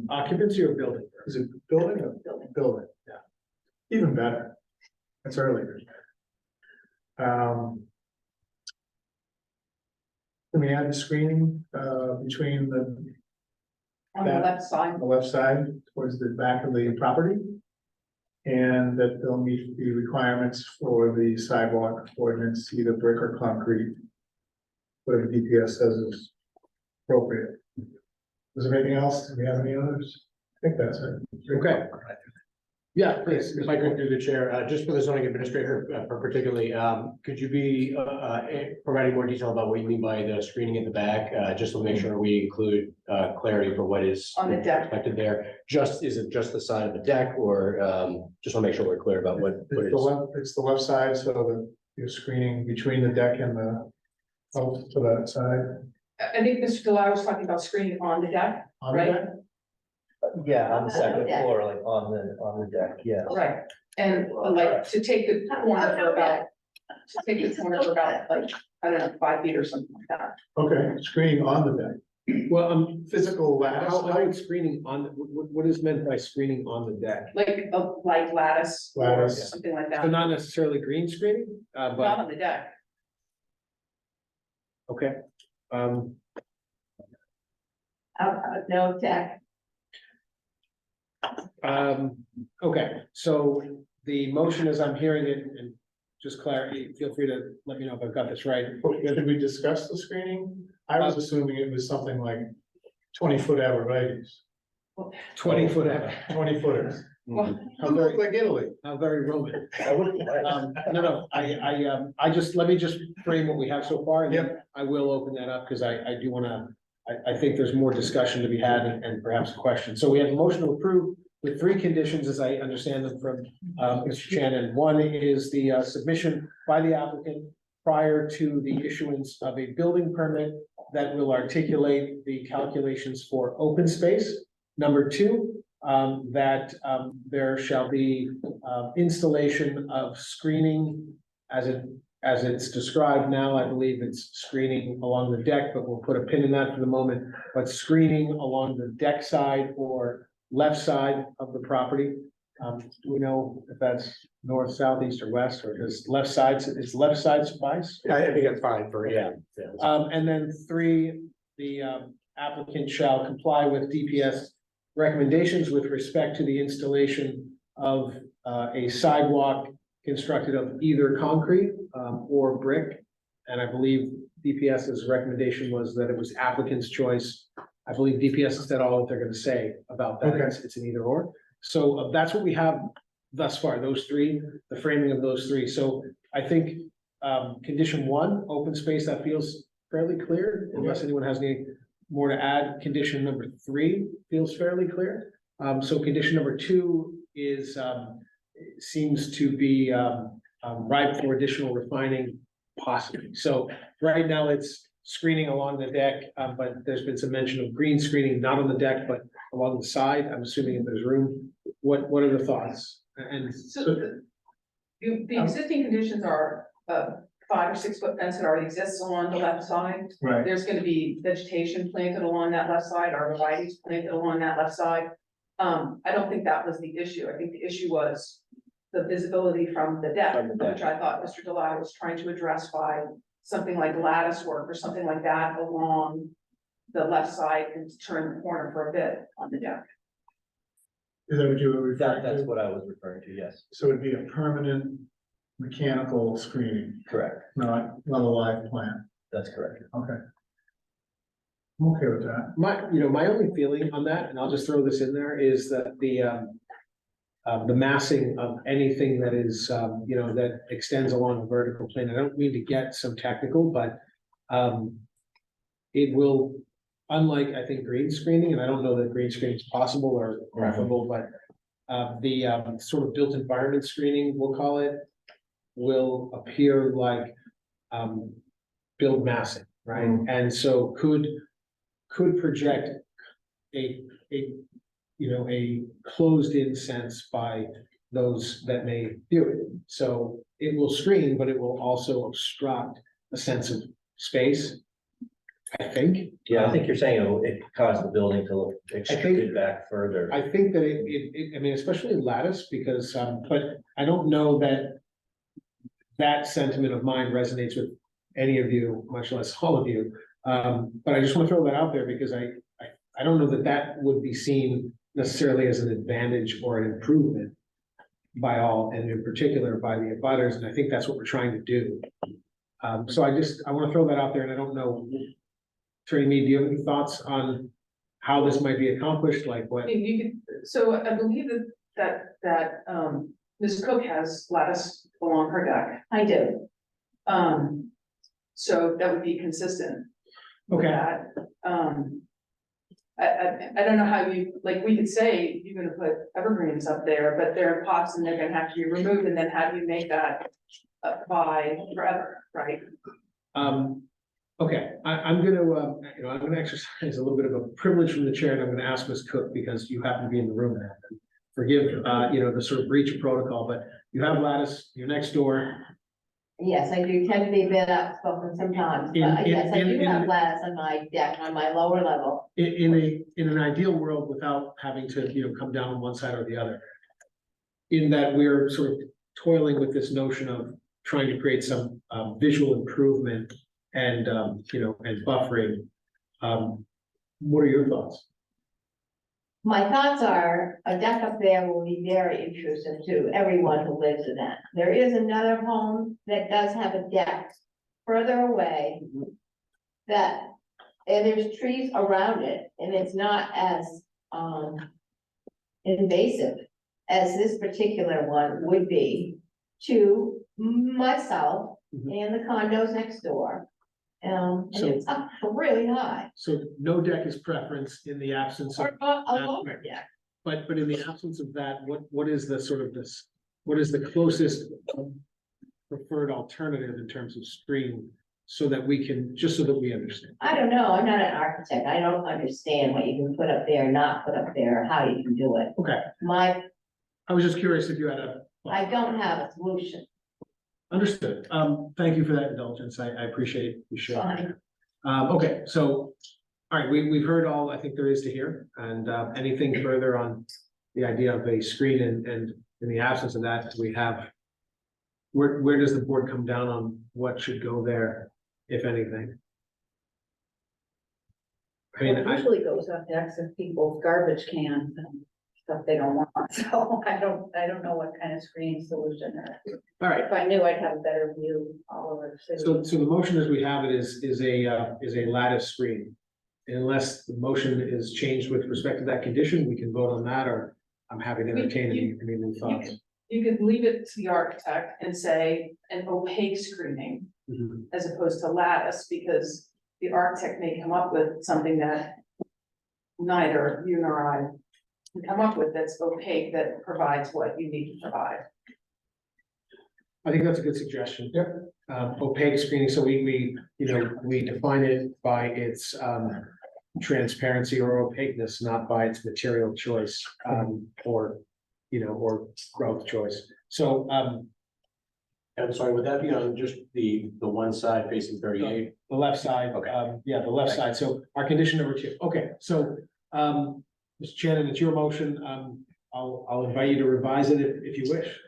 Occupancy or building? Is it building or building? Yeah. Even better. That's earlier. Let me add the screening, between On the left side, the left side towards the back of the property. And that they'll meet the requirements for the sidewalk ordinance, either brick or concrete. Whatever DPS says is appropriate. Was there anything else? Do we have any others? I think that's it. Okay. Yeah, please, If I could through the chair, just for the zoning administrator, particularly, could you be, providing more detail about what you mean by the screening at the back? Just to make sure we include, clarity for what is on the deck. expected there. Is it just the side of the deck or, just want to make sure we're clear about what It's the is. left, it's the left side, so that you're screening between the deck and the, out to that side. I think Mr. Delisle was talking about screening on the deck, On the Right. deck? Yeah, on the second floor, like on the deck, yeah. right? And like to take the corner for about, like, I don't know, 5 feet or something like that. Okay, screening on the deck, Well, physical lattice. how is screening on, what is meant by screening on the deck? Like a lattice or Lattice. something like that, So not necessarily green screening, not but, on the deck. okay. no deck. Okay, so the motion as I'm hearing it, and just clarity, feel free to let me know if I've got this right. Did we discuss the screening? I was assuming it was something like 20-foot arborvitae's, 20 foot, 20-footers. Well, how Look very, like Italy. how very Roman. No, I just, let me just frame what we have so far, and then I will open that up, because I do wanna, I think there's more discussion to be had and perhaps a question. So we have a motion to approve with 3 conditions, as I understand them from, Mr. Shannon. One is the, submission by the applicant prior to the issuance of a building permit that will articulate the calculations for open space. Number 2, that there shall be installation of screening as it's described now. I believe it's screening along the deck, but we'll put a pin in that for the moment. But screening along the deck side or left side of the property. Do we know if that's north, south, east, or west, or is left side suffice? I think that's fine for, yeah. And then 3, the applicant shall comply with DPS recommendations with respect to the installation of a sidewalk constructed of either concrete or brick. And I believe DPS's recommendation was that it was applicant's choice. I believe DPS has said all that they're gonna say about that. Okay. It's an either or. So that's what we have thus far, those 3, the framing of those 3. So I think condition 1, open space, that feels fairly clear, unless anyone has any more to add. Condition number 3 feels fairly clear. So condition number 2 is seems to be ripe for additional refining possibly. So right now it's screening along the deck, but there's been some mention of green screening, not on the deck, but along the side. I'm assuming if there's room. What are the thoughts? And So the existing conditions are 5 or 6 foot fence that already exists along the left side. Right. There's gonna be vegetation planted along that left side, arborvitae's planted along that left side. I don't think that was the issue. I think the issue was the visibility from the deck, From the deck. which I thought Mr. Delisle was trying to address by something like lattice work or something like that along the left side and to turn the corner for a bit on the deck. Is that what you were referring That's to? what I was referring to, yes, So it'd be a permanent mechanical screening, correct, not a live plant. that's correct. Okay. I'm okay with that. my only feeling on that, and I'll just throw this in there, is that the massing of anything that is, that extends along a vertical plane. I don't mean to get so technical, but it will, unlike, I think, green screening, and I don't know that green screening is possible or preferable, but the sort of built environment screening, we'll call it, will appear like build massing, right? And so could project a closed-in sense by those that may view it. So it will screen, but it will also obstruct a sense of space, I think. Yeah, I think you're saying it caused the building to look extruded back further. I think that I mean, especially lattice, because, but I don't know that that sentiment of mine resonates with any of you, much less all of you. But I just want to throw that out there because I don't know that that would be seen necessarily as an advantage or an improvement by all, and in particular by the abutters, and I think that's what we're trying to do. So I want to throw that out there, and I don't know, Attorney Mead, do you have any thoughts on how this might be accomplished, like I what? mean, you could, so I believe that Ms. Cook has lattice along her deck. I do. So that would be consistent with Okay. that. I don't know how you, like, we could say you're gonna put evergreens up there, but they're in pots and they're gonna have to be removed, and then how do you make that by forever, right? Okay, I'm gonna, I'm gonna exercise a little bit of a privilege from the chair, and I'm gonna ask Ms. Cook, because you happen to be in the room now. Forgive, the sort of breach of protocol, but you have lattice, you're next door. Yes, I do tend to be a bit outspoken sometimes, but yes, I do have lattice on my deck, on my lower level. In an ideal world, without having to, come down on one side or the other. In that we're sort of toiling with this notion of trying to create some visual improvement and, and buffering. What are your thoughts? My thoughts are, a deck up there will be very intrusive to everyone who lives in that. There is another home that does have a deck further away. And there's trees around it, and it's not as, invasive as this particular one would be to myself and the condos next door. And So- it's up really high, So no deck is preference in the absence of, or a lower deck. but in the absence of that, what is the sort of this, what is the closest preferred alternative in terms of screen, so that we can, just so that we understand? I don't know, I'm not an architect, I don't understand what you can put up there, not put up there, how you can do it. Okay, I I was just curious if you had don't have a solution, understood. Thank you for that indulgence. I appreciate you sharing. fine. Okay, so, all right, we've heard all I think there is to hear, and anything further on the idea of a screen, and in the absence of that, we have. Where does the board come down on what should go there, if anything? I mean, It usually goes on decks of people's garbage cans and stuff they don't want, so I don't know what kind of screening solution there is. all right, If I knew, I'd have a better view all over the city. so the motion as we have it is a lattice screen. Unless the motion is changed with respect to that condition, we can vote on that, or I'm happy to entertain any new thoughts. You could leave it to the architect and say an opaque screening Mhm. as opposed to lattice, because the architect may come up with something that neither you nor I can come up with that's opaque, that provides what you need to provide. I think that's a good suggestion. Yep. Opaque screening, so we define it by its transparency or opaqueness, not by its material choice, or growth choice. So, I'm sorry, would that be on just the one side facing 38? the left side, Okay. the left side, so our condition number 2, okay, so, Mr. Shannon, it's your motion, I'll invite you to revise it if you wish.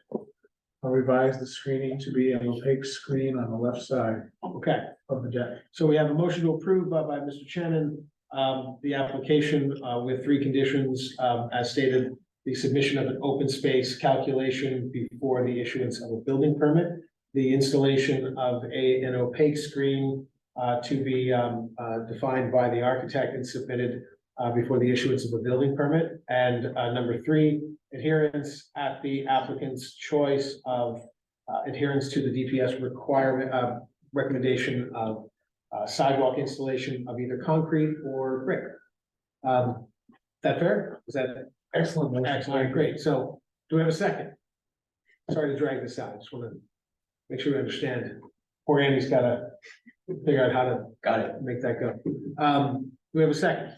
I'll revise the screening to be an opaque screen on the left side Okay, of the deck. so we have a motion to approve by Mr. Shannon, the application, with 3 conditions, as stated. The submission of an open space calculation before the issuance of a building permit, the installation of an opaque screen, to be, defined by the architect and submitted, before the issuance of a building permit. And, number 3, adherence at the applicant's choice of, adherence to the DPS requirement, recommendation of, sidewalk installation of either concrete or brick. That fair? Is that? Excellent. motion. Excellent, great. So do we have a second? Sorry to drag this out. I just want to make sure we understand. Poor Andy's got to figure out how to Got it. make that go. Do we have a second?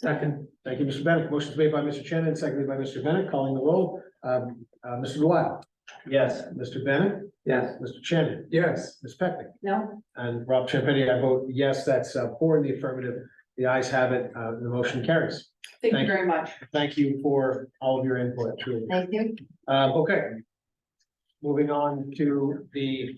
Second. Thank you, Mr. Bennett. Motion is made by Mr. Shannon, seconded by Mr. Bennett, calling the roll. Mr. Delisle, Yes. Mr. Bennett, Yes. Mr. Shannon, Yes. Ms. Peckman. No, And Rob Champetti, I vote yes, that's four in the affirmative. The ayes have it, the motion carries. Thank you Thank you. very much. Thank you for all of your input, truly. Thank you. Okay. Moving on to the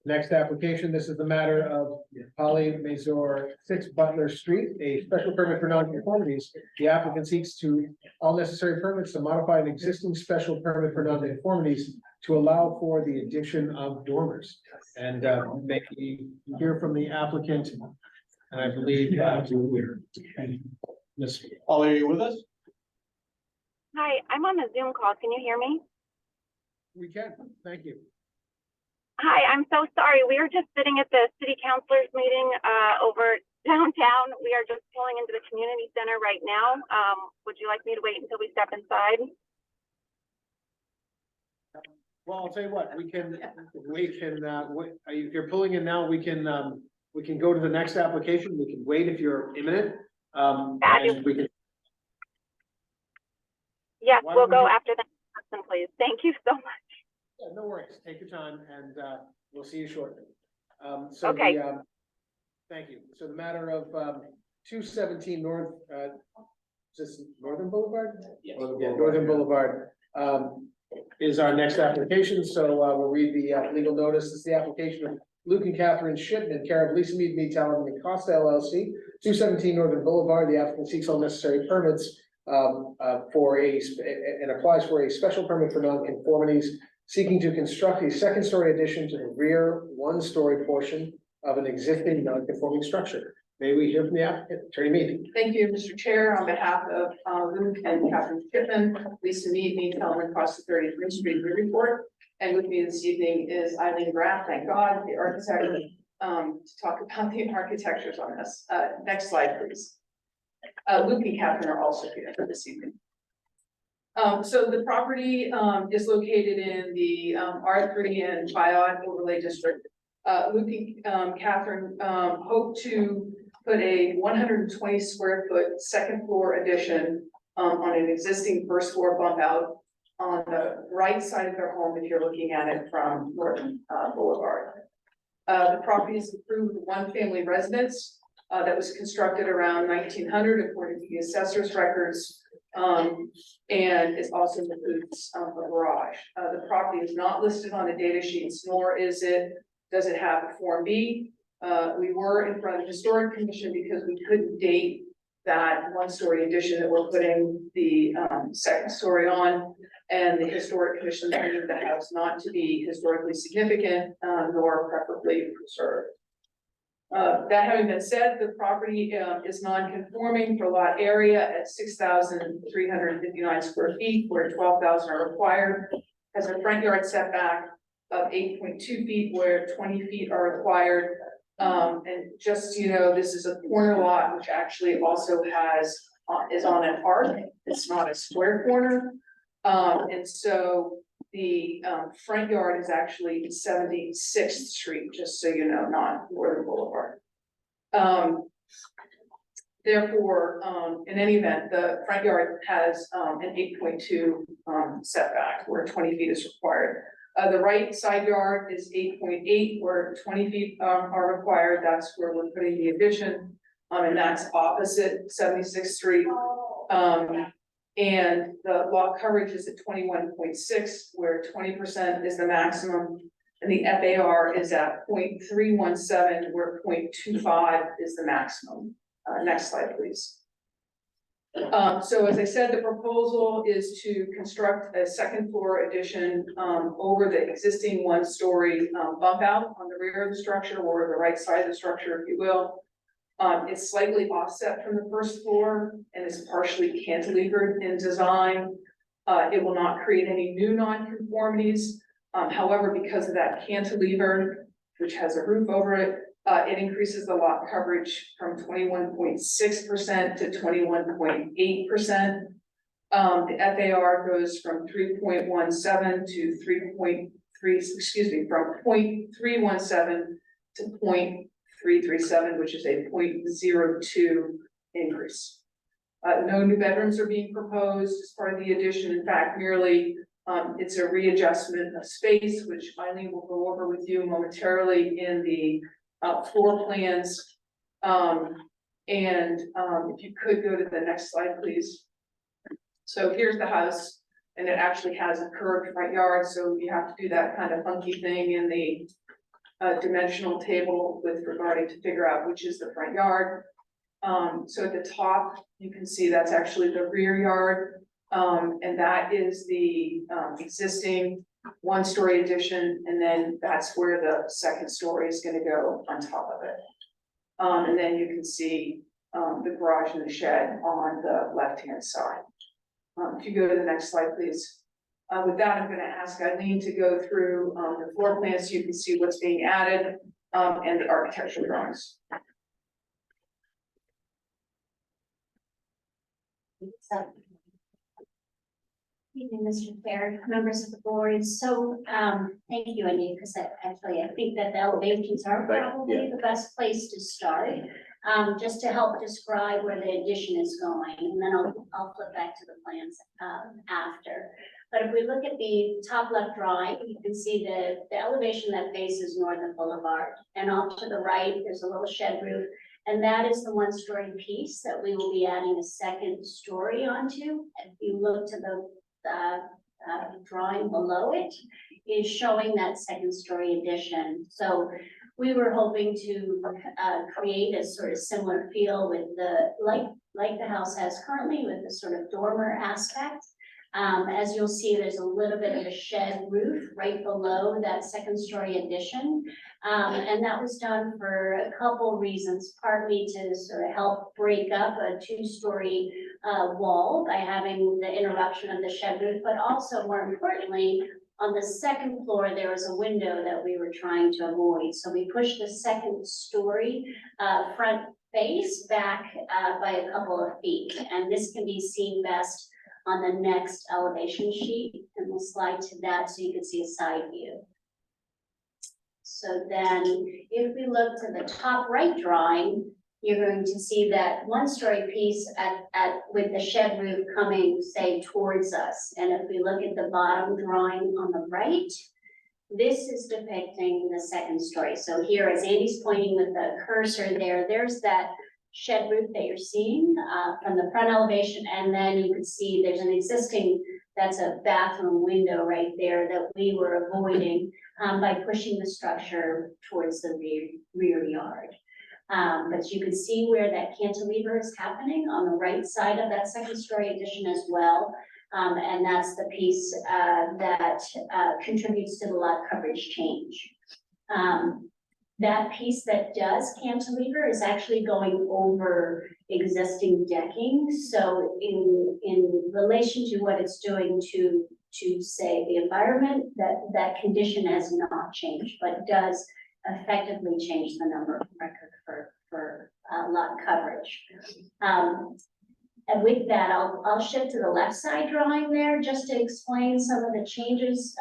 next application. This is the matter of Polly Mazur, 6 Butler Street, a special permit for non-conformities. The applicant seeks to all necessary permits to modify an existing special permit for non-conformities to allow for the addition of dormers. And may we hear from the applicant? And I believe Ms. Polly, are you with us? Hi, I'm on a Zoom call. Can you hear me? We can, thank you. Hi, I'm so sorry. We are just sitting at the city councilors meeting over downtown. We are just pulling into the community center right now. Would you like me to wait until we step inside? Well, I'll tell you what, if you're pulling in now, we can go to the next application. We can wait if you're imminent. And we can, Yes, Why we'll don't go you- after that person, please. Thank you so much. yeah, no worries, take your time and, we'll see you shortly. So Okay. thank you. So the matter of, 217 North, is this Northern Boulevard? Yes. Yeah, Northern Boulevard, is our next application, so, we'll read the, legal notice. This is the application of Luke and Catherine Shipman, care of Lisa Mead, Talent and Costa LLC, 217 Northern Boulevard. The applicant seeks all necessary permits, and applies for a special permit for non-conformities, seeking to construct a second-story addition to the rear one-story portion of an existing non-conforming structure. May we hear from the applicant, Attorney Mead? Thank you, Mr. Chair. On behalf of Luke and Catherine Shipman, Lisa Mead, Teller across the 33rd Street report. And with me this evening is Eileen Graff, thank God, the architect, to talk about the architectures on this. Next slide, please. Luke and Catherine are also here for this evening. So the property is located in the R3 and Biot overlay district. Luke and Catherine hope to put a 120 square foot second floor addition on an existing first floor bump out on the right side of their home if you're looking at it from Northern Boulevard. The property is approved one family residence that was constructed around 1900 according to the assessor's records. And it also includes a garage. The property is not listed on the data sheets, nor does it have a Form B. We were in front of the Historic Commission because we couldn't date that one-story addition that we're putting the second story on. And the Historic Commission determined the house not to be historically significant, nor preferably preserved. That having been said, the property is non-conforming for lot area at 6,359 square feet, where 12,000 are required. Has a front yard setback of 8.2 feet, where 20 feet are required. And just, so you know, this is a corner lot, which actually also is on an arc. It's not a square corner. And so the front yard is actually 76th Street, just so you know, not Northern Boulevard. Therefore, in any event, the front yard has an 8.2 setback where 20 feet is required. The right side yard is 8.8 where 20 feet are required. That's where we're putting the addition. And that's opposite 76th Street. And the lot coverage is at 21.6, where 20% is the maximum. And the FAR is at 0.317, where 0.25 is the maximum. Next slide, please. So as I said, the proposal is to construct a second floor addition over the existing one-story bump out on the rear of the structure, or the right side of the structure, if you will. It's slightly offset from the first floor and is partially cantilevered in design. It will not create any new nonconformities. However, because of that cantilever, which has a roof over it, it increases the lot coverage from 21.6% to 21.8%. The FAR goes from 3.17 to 3.3, from 0.317 to 0.337, which is a 0.02 increase. No new bedrooms are being proposed as part of the addition. In fact, merely, it's a readjustment of space, which Eileen will go over with you momentarily in the, floor plans. If you could go to the next slide, please. So here's the house, and it actually has a curved front yard, so you have to do that kind of funky thing in the dimensional table with regarding to figure out which is the front yard. So at the top, you can see that's actually the rear yard, and that is the existing one-story addition, and then that's where the second story is gonna go on top of it. And then you can see the garage and the shed on the left-hand side. If you go to the next slide, please. With that, I'm gonna ask Eileen to go through the floor plans so you can see what's being added and the architectural drawings. Evening, Mr. Chair, members of the board. So, thank you, Anita, because I think that the elevations are probably the best place to start. Just to help describe where the addition is going, and then I'll flip back to the plans, after. But if we look at the top left drawing, you can see the elevation that faces Northern Boulevard. And off to the right, there's a little shed roof. And that is the one-story piece that we will be adding a second story onto. If you look to the drawing below it, is showing that second story addition. So we were hoping to create a sort of similar feel with the, like the house has currently, with the sort of dormer aspect. As you'll see, there's a little bit of a shed roof right below that second story addition. And that was done for a couple reasons, partly to sort of help break up a two-story wall by having the interruption of the shed roof, but also more importantly, on the second floor, there was a window that we were trying to avoid. So we pushed the second story front face back by a couple of feet. And this can be seen best on the next elevation sheet. And we'll slide to that so you can see a side view. So then if we look to the top right drawing, you're going to see that one-story piece with the shed roof coming, say, towards us. And if we look at the bottom drawing on the right, this is depicting the second story. So here, as Andy's pointing with the cursor there, there's that shed roof that you're seeing from the front elevation. And then you can see there's an existing, that's a bathroom window right there that we were avoiding by pushing the structure towards the rear yard. But you can see where that cantilever is happening on the right side of that second story addition as well. And that's the piece that contributes to the lot coverage change. That piece that does cantilever is actually going over existing decking. So in relation to what it's doing to say the environment, that condition has not changed, but does effectively change the number of record for lot coverage. And with that, I'll shift to the left side drawing there just to explain some of the changes.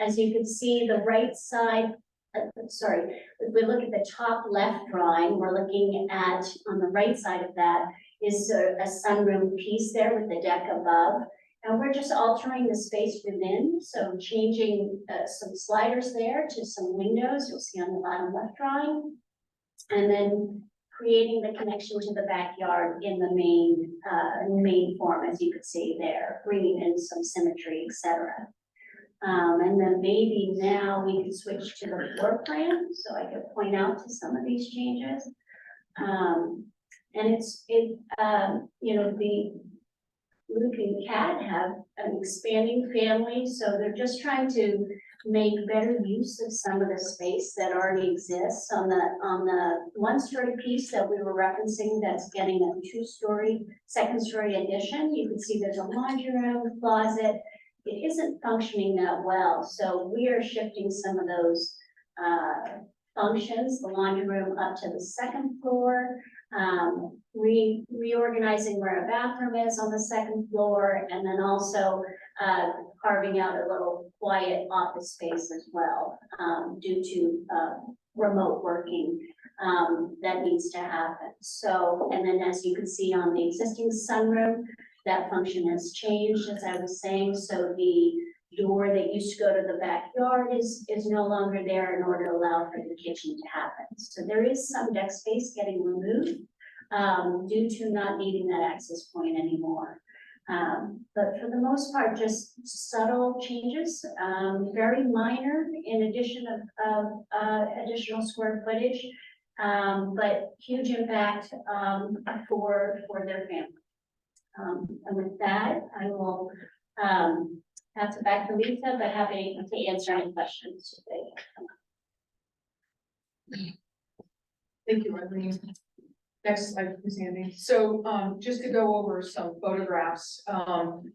As you can see, the right side, if we look at the top left drawing, we're looking at, on the right side of that, is a sunroom piece there with the deck above. And we're just altering the space within, so changing some sliders there to some windows, you'll see on the bottom left drawing. And then creating the connection to the backyard in the main form, as you could see there, bringing in some symmetry, etc. And then maybe now we can switch to the floor plan, so I could point out to some of these changes. And you know, the Luke and Kat have an expanding family, so they're just trying to make better use of some of the space that already exists on the one-story piece that we were referencing that's getting a two-story, second-story addition. You can see there's a laundry room, closet. It isn't functioning that well, so we are shifting some of those functions, the laundry room up to the second floor, reorganizing where a bathroom is on the second floor, and then also carving out a little quiet office space as well, due to remote working that needs to happen. So, and then as you can see on the existing sunroom, that function has changed, as I was saying, so the door that used to go to the backyard is no longer there in order to allow for the kitchen to happen. So there is some deck space getting removed due to not needing that access point anymore. But for the most part, just subtle changes, very minor in addition of additional square footage, but huge impact for their family. And with that, I will pass it back to Lisa, but happy to answer any questions today. Thank you, Eileen. Next slide, please, Andy. So, just to go over some photographs,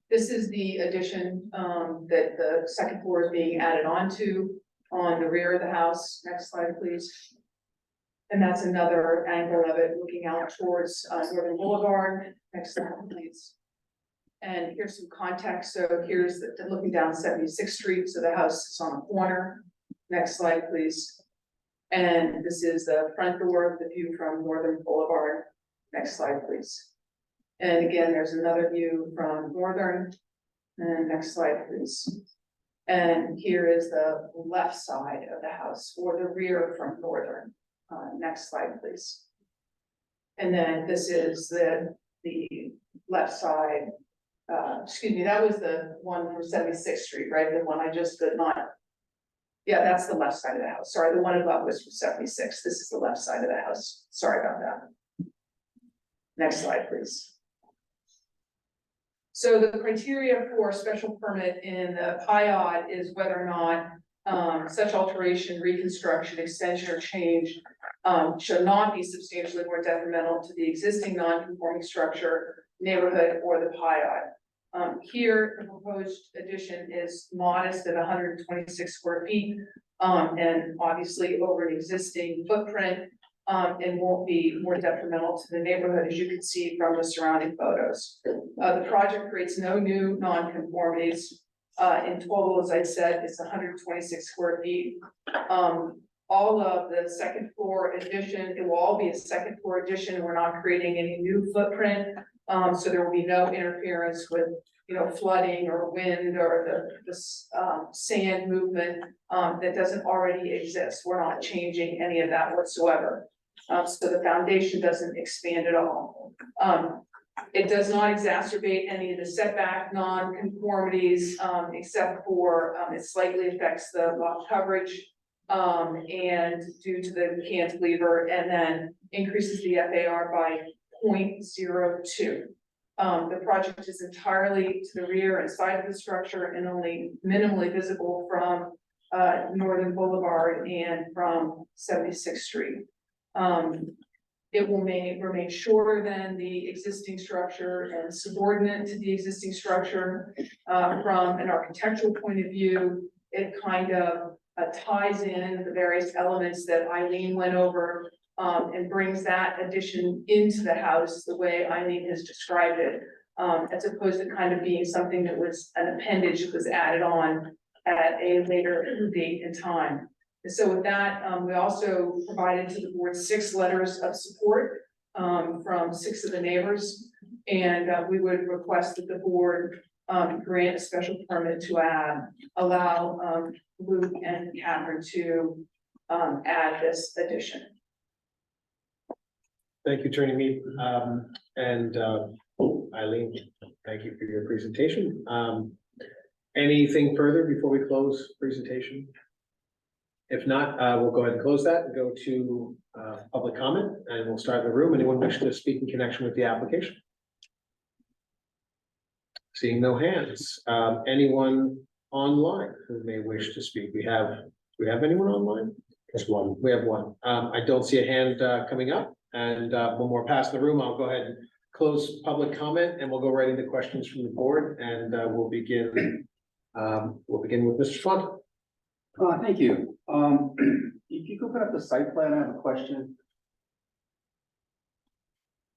this is the addition, that the second floor is being added onto on the rear of the house. Next slide, please. And that's another angle of it, looking out towards, Northern Boulevard. Next slide, please. And here's some context. So here's looking down 76th Street. So the house is on a corner. Next slide, please. And this is the front door, the view from Northern Boulevard. Next slide, please. And again, there's another view from Northern. And next slide, please. And here is the left side of the house, or the rear from Northern. Next slide, please. And then this is the left side. Excuse me, that was the one from 76th Street, right? The one I just did not. Yeah, that's the left side of the house. Sorry, the one above was from 76. This is the left side of the house. Sorry about that. Next slide, please. So the criteria for special permit in the PIOD is whether or not such alteration, reconstruction, extension, or change shall not be substantially more detrimental to the existing non-conforming structure, neighborhood, or the PIOD. Here, the proposed addition is modest at 126 square feet, and obviously over an existing footprint, and won't be more detrimental to the neighborhood, as you can see from the surrounding photos. The project creates no new non-conformities. In total, as I said, it's 126 square feet. All of the second floor addition, it will all be a second floor addition. We're not creating any new footprint. So there will be no interference with, flooding or wind or the sand movement that doesn't already exist. We're not changing any of that whatsoever. So the foundation doesn't expand at all. It does not exacerbate any of the setback non-conformities, except for it slightly affects the lot coverage and due to the cantilever, and then increases the FAR by 0.02. The project is entirely to the rear and side of the structure and only minimally visible from Northern Boulevard and from 76th Street. It will remain shorter than the existing structure and subordinate to the existing structure. From an architectural point of view, it kind of ties in the various elements that Eileen went over and brings that addition into the house the way Eileen has described it, as opposed to kind of being something that was an appendage that was added on at a later date and time. And so with that, we also provided to the board 6 letters of support from 6 of the neighbors. And we would request that the board grant a special permit to allow Luke and Catherine to add this addition. Thank you, Attorney Mead. And Eileen, thank you for your presentation. Anything further before we close presentation? If not, we'll go ahead and close that and go to public comment, and we'll start in the room. Anyone wish to speak in connection with the application? Seeing no hands. Anyone online who may wish to speak? Do we have anyone online? Just one. We have one. I don't see a hand coming up, and when we're past the room, I'll go ahead and close public comment, and we'll go right into questions from the board, and we'll begin with Mr. Swanton. Thank you. If you could put up the site plan, I have a question.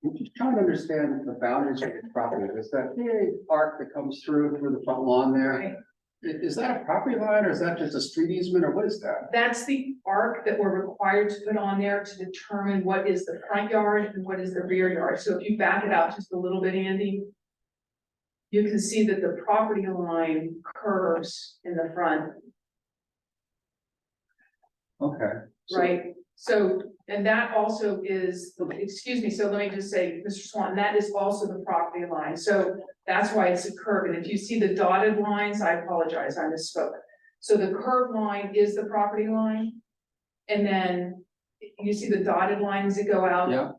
I'm just trying to understand the boundaries of the property. Is that big arc that comes through the front lawn there? is that a property line or is that just a street easement or what is that? That's the arc that we're required to put on there to determine what is the front yard and what is the rear yard. So if you back it out just a little bit, Andy, you can see that the property line curves in the front, Okay. So- right? So, and that also is, excuse me, so let me just say, Mr. Swan, that is also the property line. So that's why it's a curve. And if you see the dotted lines, I apologize, I misspoke. So the curved line is the property line. And then you see the dotted lines that go out. Yeah.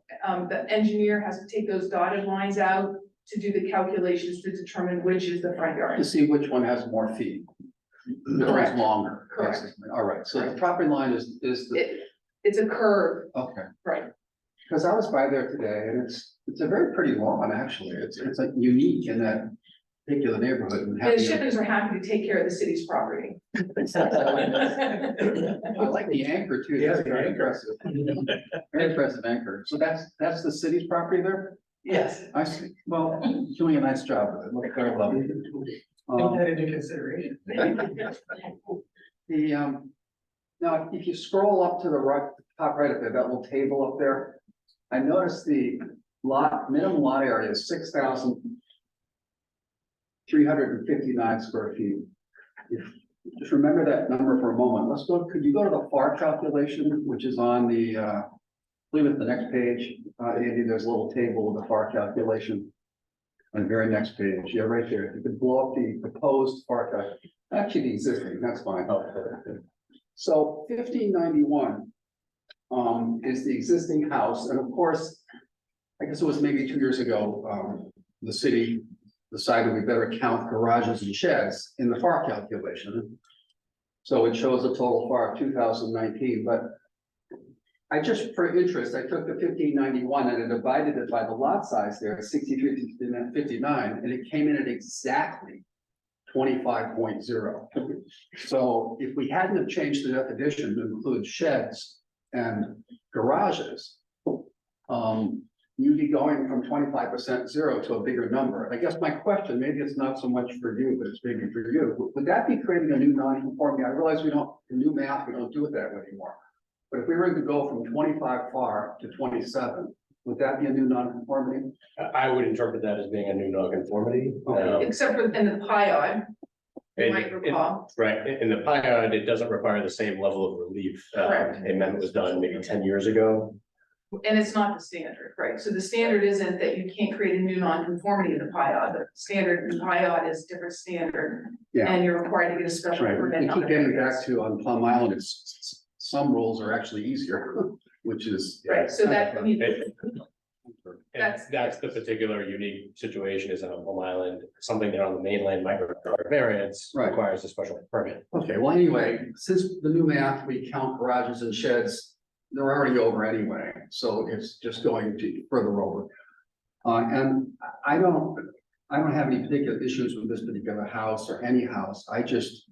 The engineer has to take those dotted lines out to do the calculations to determine which is the front To yard. see which one has more feet. Which Correct. one's longer. Correct. basically. All right, so the property line is the, It's a curve, okay. right? Because I was by there today and it's a very pretty lawn, actually. It's like unique in that particular neighborhood. And The happy- Shippers are happy to take care of the city's property. I like the anchor too. Yeah, That's the very anchor. impressive. Very impressive anchor. So that's the city's property there? Yes. I see. Well, doing a nice job with it. Look, very lovely. Take that into consideration. Now, if you scroll up to the right, top right of there, that little table up there, I noticed the minimum lot area is 6,359 square feet. Just remember that number for a moment. Could you go to the FAR calculation, which is on the, I believe it's the next page, Andy, there's a little table with the FAR calculation. On the very next page, yeah, right there. If you could blow up the proposed FAR calculation, actually the existing, that's fine. So 1591 is the existing house, and of course, I guess it was maybe 2 years ago, the city decided we better count garages and sheds in the FAR calculation. So it shows a total FAR of 2019, but I just, for interest, I took the 1591 and I divided it by the lot size there, 6359, and it came in at exactly 25.0. So if we hadn't have changed the definition to include sheds and garages, you'd be going from 25% zero to a bigger number. I guess my question, maybe it's not so much for you, but it's maybe for you. Would that be creating a new non-conformity? I realize the new math, we don't do it that way anymore. But if we were to go from 25 FAR to 27, would that be a new non-conformity? I would interpret that as being a new nonconformity. Except for in the PIOD, you And- might recall. Right, in the PIOD, it doesn't require the same level of relief. Correct. The amendment was done maybe 10 years ago. And it's not the standard, right? So the standard isn't that you can't create a new nonconformity in the PIOD. The standard in PIOD is different standard. Yeah. And you're required to get a special Right, permit. we on keep it. getting back to on Plum Island, some rules are actually easier, which is. Right, so that, I mean, And That's- that's the particular unique situation is on Plum Island, something there on the mainland might require variance, Right. requires a special permit. Okay, well, anyway, since the new math, we count garages and sheds, they're already over anyway, so it's just going to further over. And I don't have any particular issues with this particular house or any house, I just,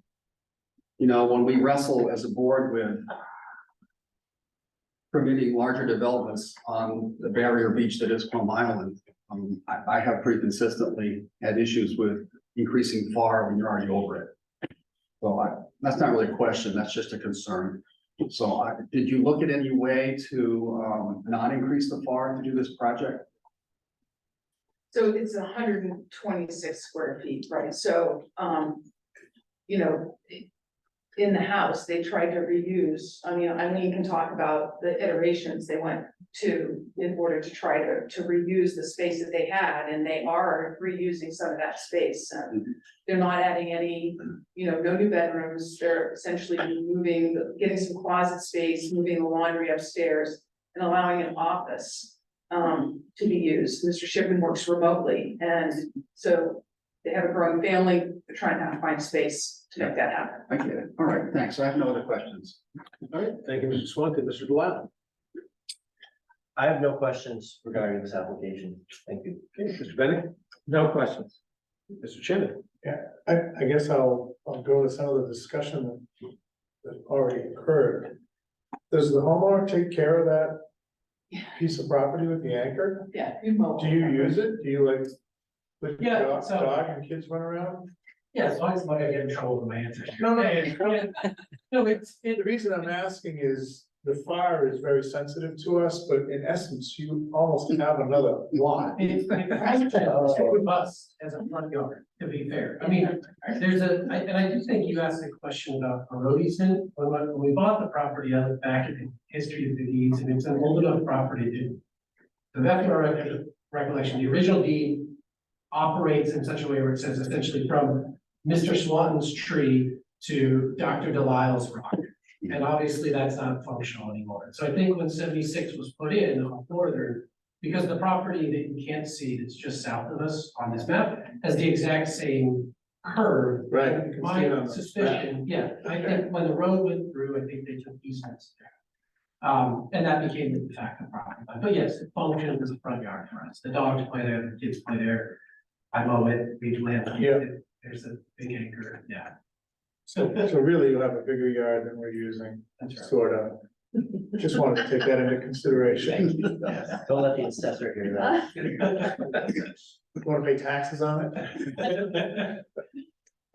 when we wrestle as a board with permitting larger developments on the barrier beach that is Plum Island, I have pretty consistently had issues with increasing FAR when you're already over it. So that's not really a question, that's just a concern. So did you look at any way to not increase the FAR to do this project? so it's 126 square feet, right? So, in the house, they tried to reuse, I mean, you can talk about the iterations they went to in order to try to reuse the space that they had, and they are reusing some of that space. They're not adding any, no new bedrooms, they're essentially getting some closet space, moving the laundry upstairs and allowing an office to be used. Mr. Shipman works remotely, and so they have a growing family, they're trying to find space to make that happen. I get it, all right, thanks, I have no other questions. All right, thank you, Mr. Swanton. Mr. Delisle. I have no questions regarding this application. Thank you. Okay, Mr. Bennett, No questions. Mr. Chairman. I guess I'll go to some of the discussion that already occurred. Does the homeowner take care of that piece of property with the anchor? Yeah, remote. Do you use it? Do you let Yeah, dog so- and kids run around? Yeah, as long as I'm not gonna get in trouble with my answer. No, no. No, it's, The reason I'm asking is the fire is very sensitive to us, but in essence, you almost have another lot. it's with us as a front yard, to be fair. I mean, there's and I do think you asked a question about a road easement. When we bought the property, I look back at the history of the deeds, and it's an old enough property to. The best recollection, the original deed operates in such a way where it says essentially from Mr. Swanton's tree to Dr. Delisle's rock. And obviously that's not functional anymore. So I think when 76 was put in on northern, because the property that you can't see that's just south of us on this map has the exact same curve. Right, you can see it My on the suspicion, yeah, I think when the road went through, I think they took easements there. And that became the de facto property line. But yes, it functions as a front yard for us. The dogs play there, the kids play there. I mow it, we land. Yeah. There's a big anchor, yeah. So really you have a bigger yard than we're using, That's right. sort of. Just wanted to take that into consideration. Don't let the assessor hear that. Want to pay taxes on it?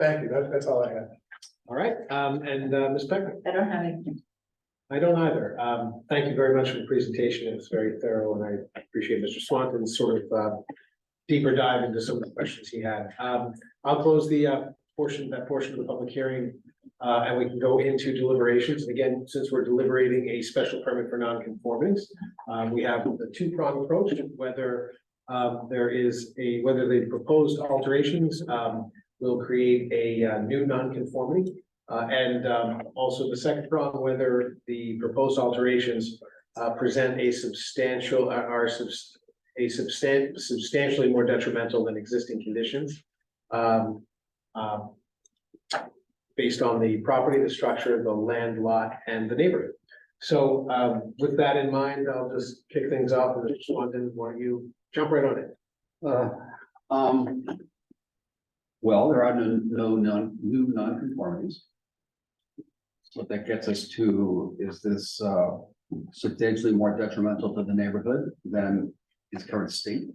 Thank you, that's all I have. All right, and Ms. Beckman? I don't have anything. I don't either. Thank you very much for the presentation. It was very thorough and I appreciate Mr. Swanton's sort of deeper dive into some of the questions he had. I'll close that portion of the public hearing and we can go into deliberations. And again, since we're deliberating a special permit for non-conformings, we have the two-pronged approach, whether whether the proposed alterations will create a new non-conformity. And also the second prong, whether the proposed alterations present a substantially more detrimental than existing conditions. Based on the property, the structure, the land lot, and the neighborhood. So with that in mind, I'll just kick things off and Mr. Swanton, why don't you jump right on it? Well, there are no new non-conformities. What that gets us to is this substantially more detrimental to the neighborhood than its current state.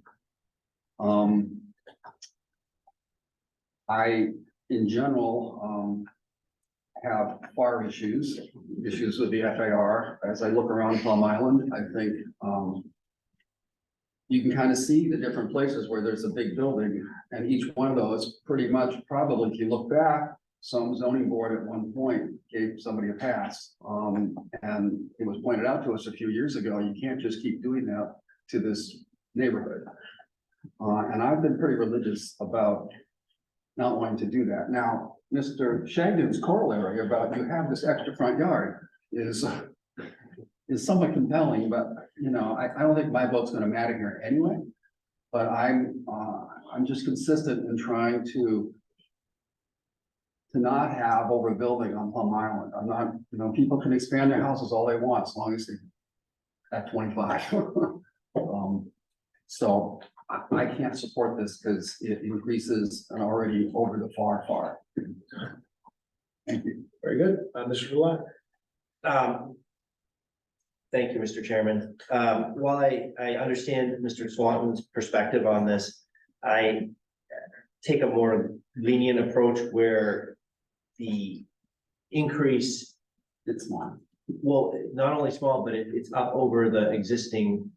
I, in general, have FAR issues with the FAR. As I look around Plum Island, I think you can kind of see the different places where there's a big building, and each one of those pretty much, probably, if you look back, some zoning board at one point gave somebody a pass. And it was pointed out to us a few years ago, you can't just keep doing that to this neighborhood. And I've been pretty religious about not wanting to do that. Now, Mr. Shagdon's corollary about you have this extra front yard is somewhat compelling, but you know, I don't think my vote's gonna matter here anyway. But I'm just consistent in trying to not have overbuilding on Plum Island. I'm not, you know, people can expand their houses all they want as long as they're at 25. So I can't support this because it increases an already over the FAR. Thank you. Very good. Mr. Delisle. Thank you, Mr. Chairman. While I understand Mr. Swanton's perspective on this, I take a more lenient approach where the increase, It's small. well, not only small, but it's up over the existing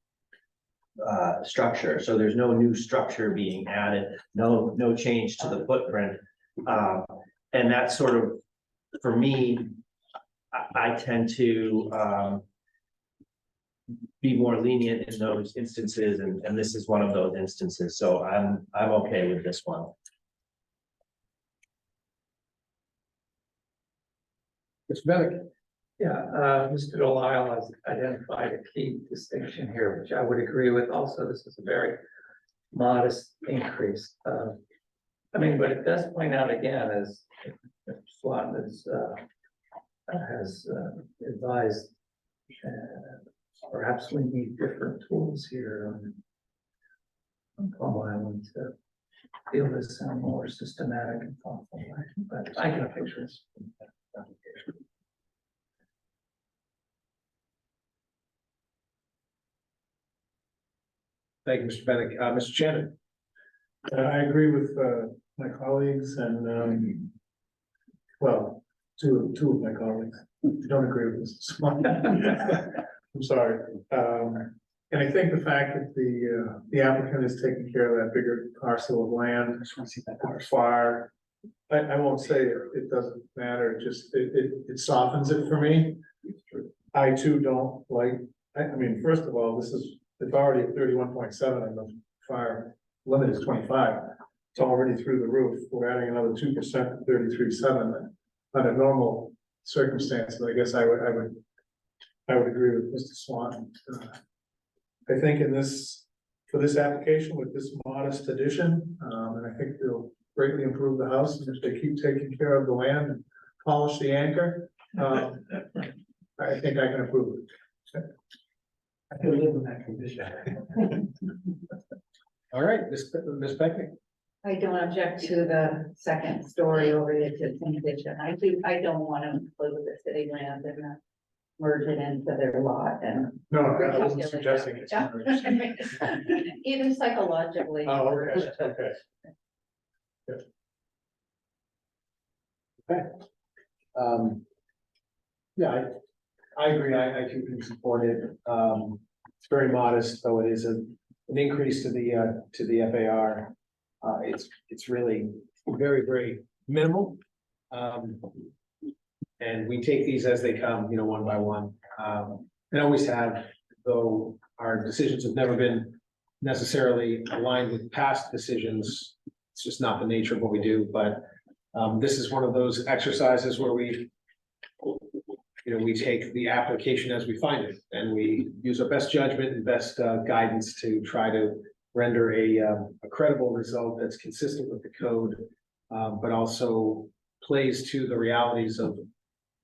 structure. So there's no new structure being added, no change to the footprint. And that's sort of, for me, I tend to be more lenient in those instances, and this is one of those instances. So I'm okay with this one. Mr. Bennett. Yeah, Mr. Delisle has identified a key distinction here, which I would agree with. Also, this is a very modest increase. I mean, but it does point out again, as Mr. Swanton has advised, perhaps we need different tools here on Plum Island to deal this in a more systematic and thoughtful way. But I can picture this. Thank you, Mr. Bennett. Mr. Shannon. I agree with, my colleagues and, well, two of my colleagues don't agree with this. I'm sorry. And I think the fact that the applicant is taking care of that bigger parcel of land far, I won't say it doesn't matter, it just, it softens it for me. I too don't like, I mean, first of all, it's already at 31.7 and the fire limit is 25. It's already through the roof. We're adding another 2% to 33.7. Under normal circumstances, I guess I would agree with Mr. Swan. I think for this application with this modest addition, and I think it'll greatly improve the house, and if they keep taking care of the land and polish the anchor, I think I can approve it. I can live with that condition. All right, Ms. Beckman. I don't object to the second story over the existing addition. I don't want to include the city land and merge it into their lot and. No, I wasn't suggesting it's. Yeah. Even psychologically. Oh, okay, okay. Yeah, I agree, I too can support it, it's very modest, though it is an increase to the FAR. It's really very, very minimal. And we take these as they come, one by one, and always have, though our decisions have never been necessarily aligned with past decisions. It's just not the nature of what we do, but this is one of those exercises where we take the application as we find it, and we use our best judgment and best guidance to try to render a credible result that's consistent with the code, but also plays to the realities of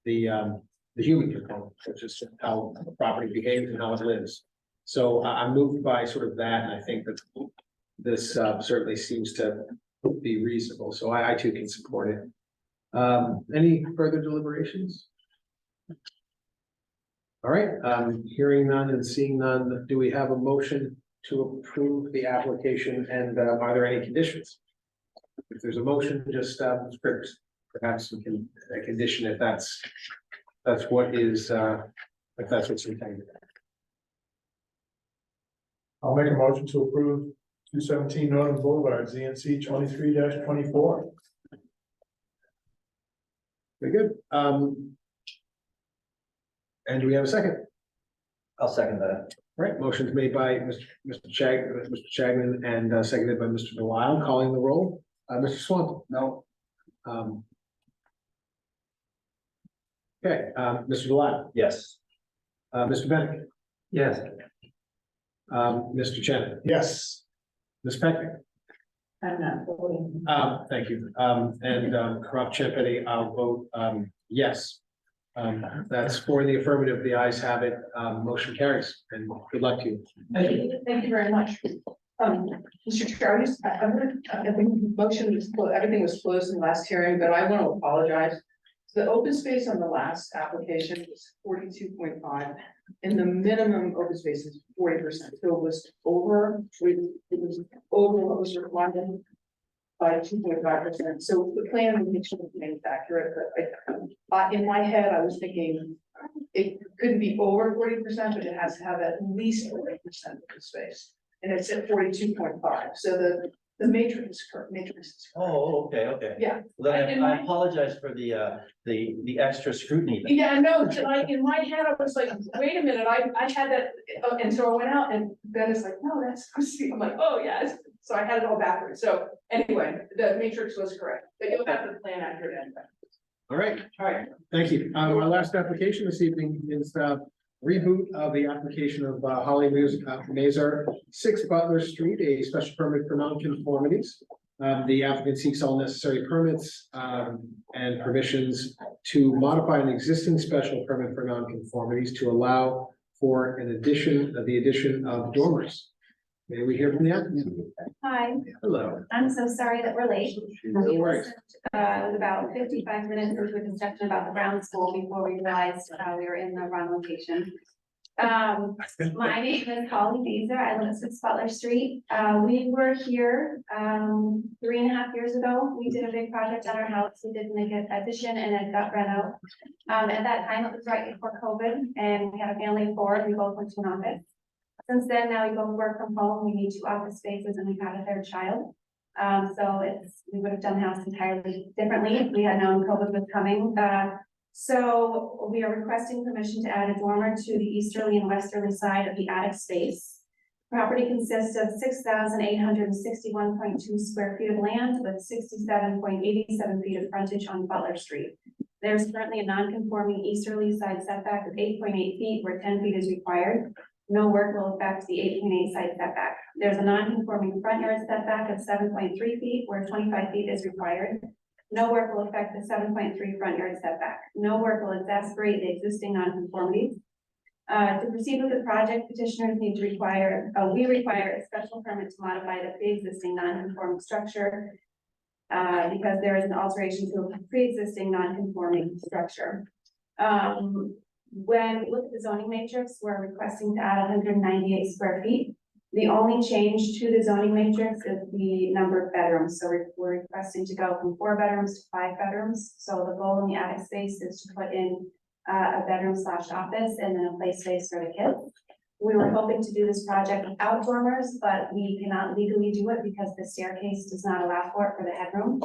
the human component, which is how the property behaves and how it lives. So I'm moved by sort of that, and I think that this certainly seems to be reasonable, so I too can support it. Any further deliberations? All right, hearing none and seeing none, do we have a motion to approve the application, and are there any conditions? If there's a motion, just perhaps we can condition if that's what is if that's what's intended. I'll make a motion to approve 217 Northern Boulevard, ZNC 23-24. Very good. And do we have a second? I'll second that. Right, motion's made by Mr. Chagnon and seconded by Mr. Delisle, calling the roll. Mr. Swan. No. Okay, Mr. Delisle. Yes. Mr. Bennett. Yes. Mr. Chen. Yes. Ms. Peckman. I'm not voting. Thank you. And Rob Champetti, I'll vote yes. That's for the affirmative. The ayes have it. Motion carries, and good luck to you. Thank you very much. Mr. Chair, I think motion was, everything was closed in the last hearing, but I want to apologize. The open space on the last application was 42.5, and the minimum open space is 40%. So it was over what was required by 2.5%. So the plan would make sure it's accurate, but in my head, I was thinking it couldn't be over 40%, but it has to have at least 40% of the space. And it's at 42.5. So the matrix is correct. Oh, okay. Yeah. Then I apologize for the extra scrutiny. Yeah, no, in my head, I was like, wait a minute, I had that, and so I went out and Ben is like, no, that's supposed to be, I'm like, oh, yes. So I had it all backwards. So anyway, the matrix was correct, but you'll have the plan accurate anyway. All right, All right. thank you. Our last application this evening is reboot of the application of Holly Mazur, 6 Butler Street, a special permit for nonconformities. The applicant seeks all necessary permits and permissions to modify an existing special permit for nonconformities to allow for the addition of dormers. May we hear from the applicant? Hi, Hello. I'm so sorry that we're late. No We worries. listened, it was about 55 minutes into a discussion about the Brown School before we realized we were in the wrong location. My name is Holly Beazer. I live at 6 Butler Street. We were here, 3.5 years ago. We did a big project on our house. We did make an addition and it got rent out. At that time, it was right before COVID and we had a family of 4. We both went to an office. Since then, now we both work from home. We need 2 office spaces and we've had a 3rd child. So we would have done the house entirely differently if we had known COVID was coming. So we are requesting permission to add a dormer to the easterly and westerly side of the attic space. Property consists of 6,861.2 square feet of land with 67.87 feet of frontage on Butler Street. There's currently a non-conforming easterly side setback of 8.8 feet where 10 feet is required. No work will affect the 8.8 side setback. There's a non-conforming front yard setback of 7.3 feet where 25 feet is required. No work will affect the 7.3 front yard setback. No work will exacerbate the existing nonconformities. To proceed with the project, petitioners need to we require a special permit to modify the pre-existing non-conforming structure because there is an alteration to a pre-existing non-conforming structure. When we look at the zoning matrix, we're requesting to add 198 square feet. The only change to the zoning matrix is the number of bedrooms. So we're requesting to go from 4 bedrooms to 5 bedrooms. So the goal in the attic space is to put in a bedroom/office and then a play space for the kids. We were hoping to do this project without dormers, but we cannot legally do it because the staircase does not allow for it for the headroom.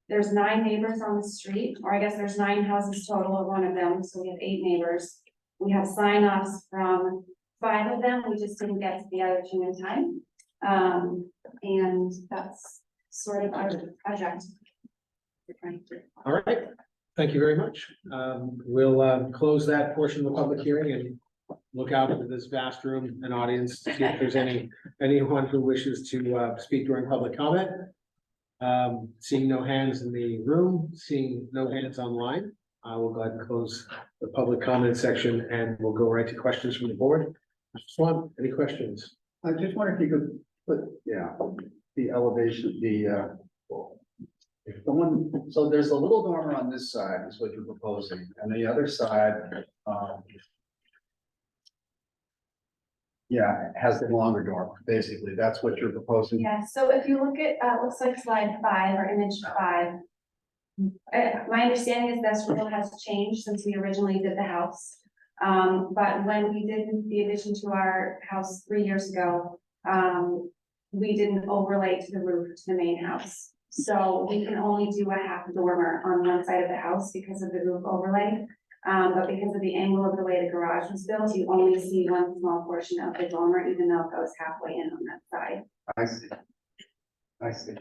There's 9 neighbors on the street, or I guess there's 9 houses total of one of them. So we have 8 neighbors. We have sign-offs from 5 of them. We just didn't get to the other 2 in time. And that's sort of our project. All right, thank you very much. We'll close that portion of the public hearing and look out into this vast room and audience to see if there's anyone who wishes to speak during public comment. Seeing no hands in the room, seeing no hands online, I will go ahead and close the public comment section and we'll go right to questions from the board. Mr. Swan, any questions? I just wonder if you could put, the elevation, the one, so there's a little dormer on this side is what you're proposing, and the other side, has the longer dormer, basically, that's what you're proposing. Yeah, so if you look at, looks like slide 5 or image 5. My understanding is this rule has changed since we originally did the house. But when we did the addition to our house 3 years ago, we didn't overlay to the roof to the main house. So we can only do a half dormer on one side of the house because of the roof overlay. But because of the angle of the way the garage was built, you only see one small portion of the dormer, even though it goes halfway in on that side. I see.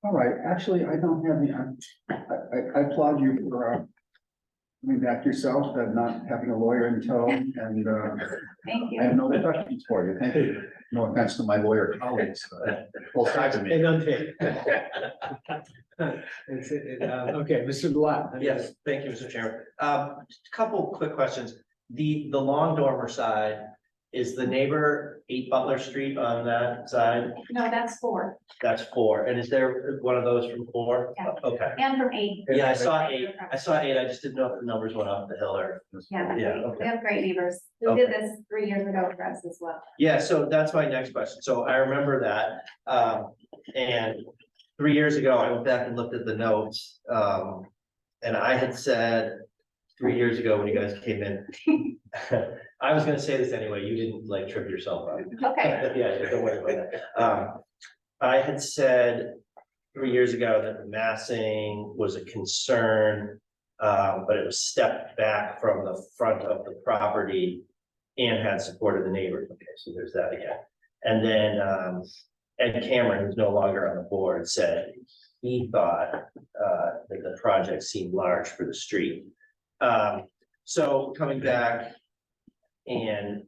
All right, actually, I don't have any, I applaud you for coming back yourself and not having a lawyer in tow, and Thank you. I have no other questions for you. Thank you. No offense to my lawyer colleagues, both sides of me. And unpaid. Okay, Mr. Blat. Yes, thank you, Mr. Chairman. Just a couple quick questions. The long dormer side, is the neighbor 8 Butler Street on that side? No, that's 4. That's 4. And is there one of those from 4? Yeah. Okay. And from 8. Yeah, I saw 8. I just didn't know if the numbers went off the hill or. Yeah, Yeah, we okay. have great neighbors. Who did this 3 years ago for us as well. Yeah, so that's my next question. So I remember that. And 3 years ago, I went back and looked at the notes. And I had said 3 years ago when you guys came in, I was gonna say this anyway, you didn't like trip yourself up. Okay. Yeah, don't worry about that. I had said 3 years ago that the massing was a concern, but it was stepped back from the front of the property and had support of the neighbors. Okay, so there's that again. And then, Ed Cameron, who's no longer on the board, said he thought, that the project seemed large for the street. So coming back and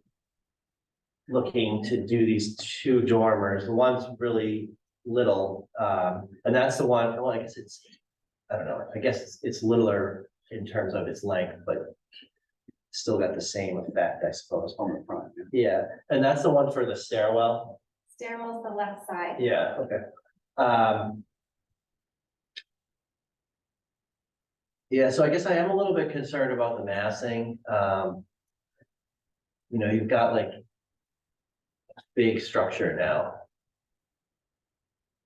looking to do these 2 dormers, the one's really little, and that's the one, well, I guess I don't know, I guess it's littler in terms of its length, but still got the same effect, I suppose. On the front. Yeah, and that's the one for the stairwell. Stairwell's the left side. Yeah, okay. Yeah, so I guess I am a little bit concerned about the massing. You know, you've got like a big structure now.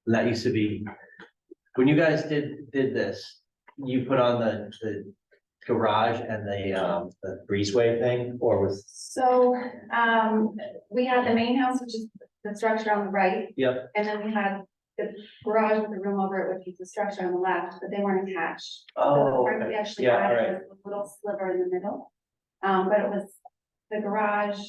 And that used to be, when you guys did this, you put on the garage and the breezeway thing, or was? So, we had the main house, which is the structure on the right, Yep, and then we had the garage with the room over it, which is the structure on the left, but they weren't attached. So the oh, part we okay. actually Yeah, all added right. was a little sliver in the middle. But it was, the garage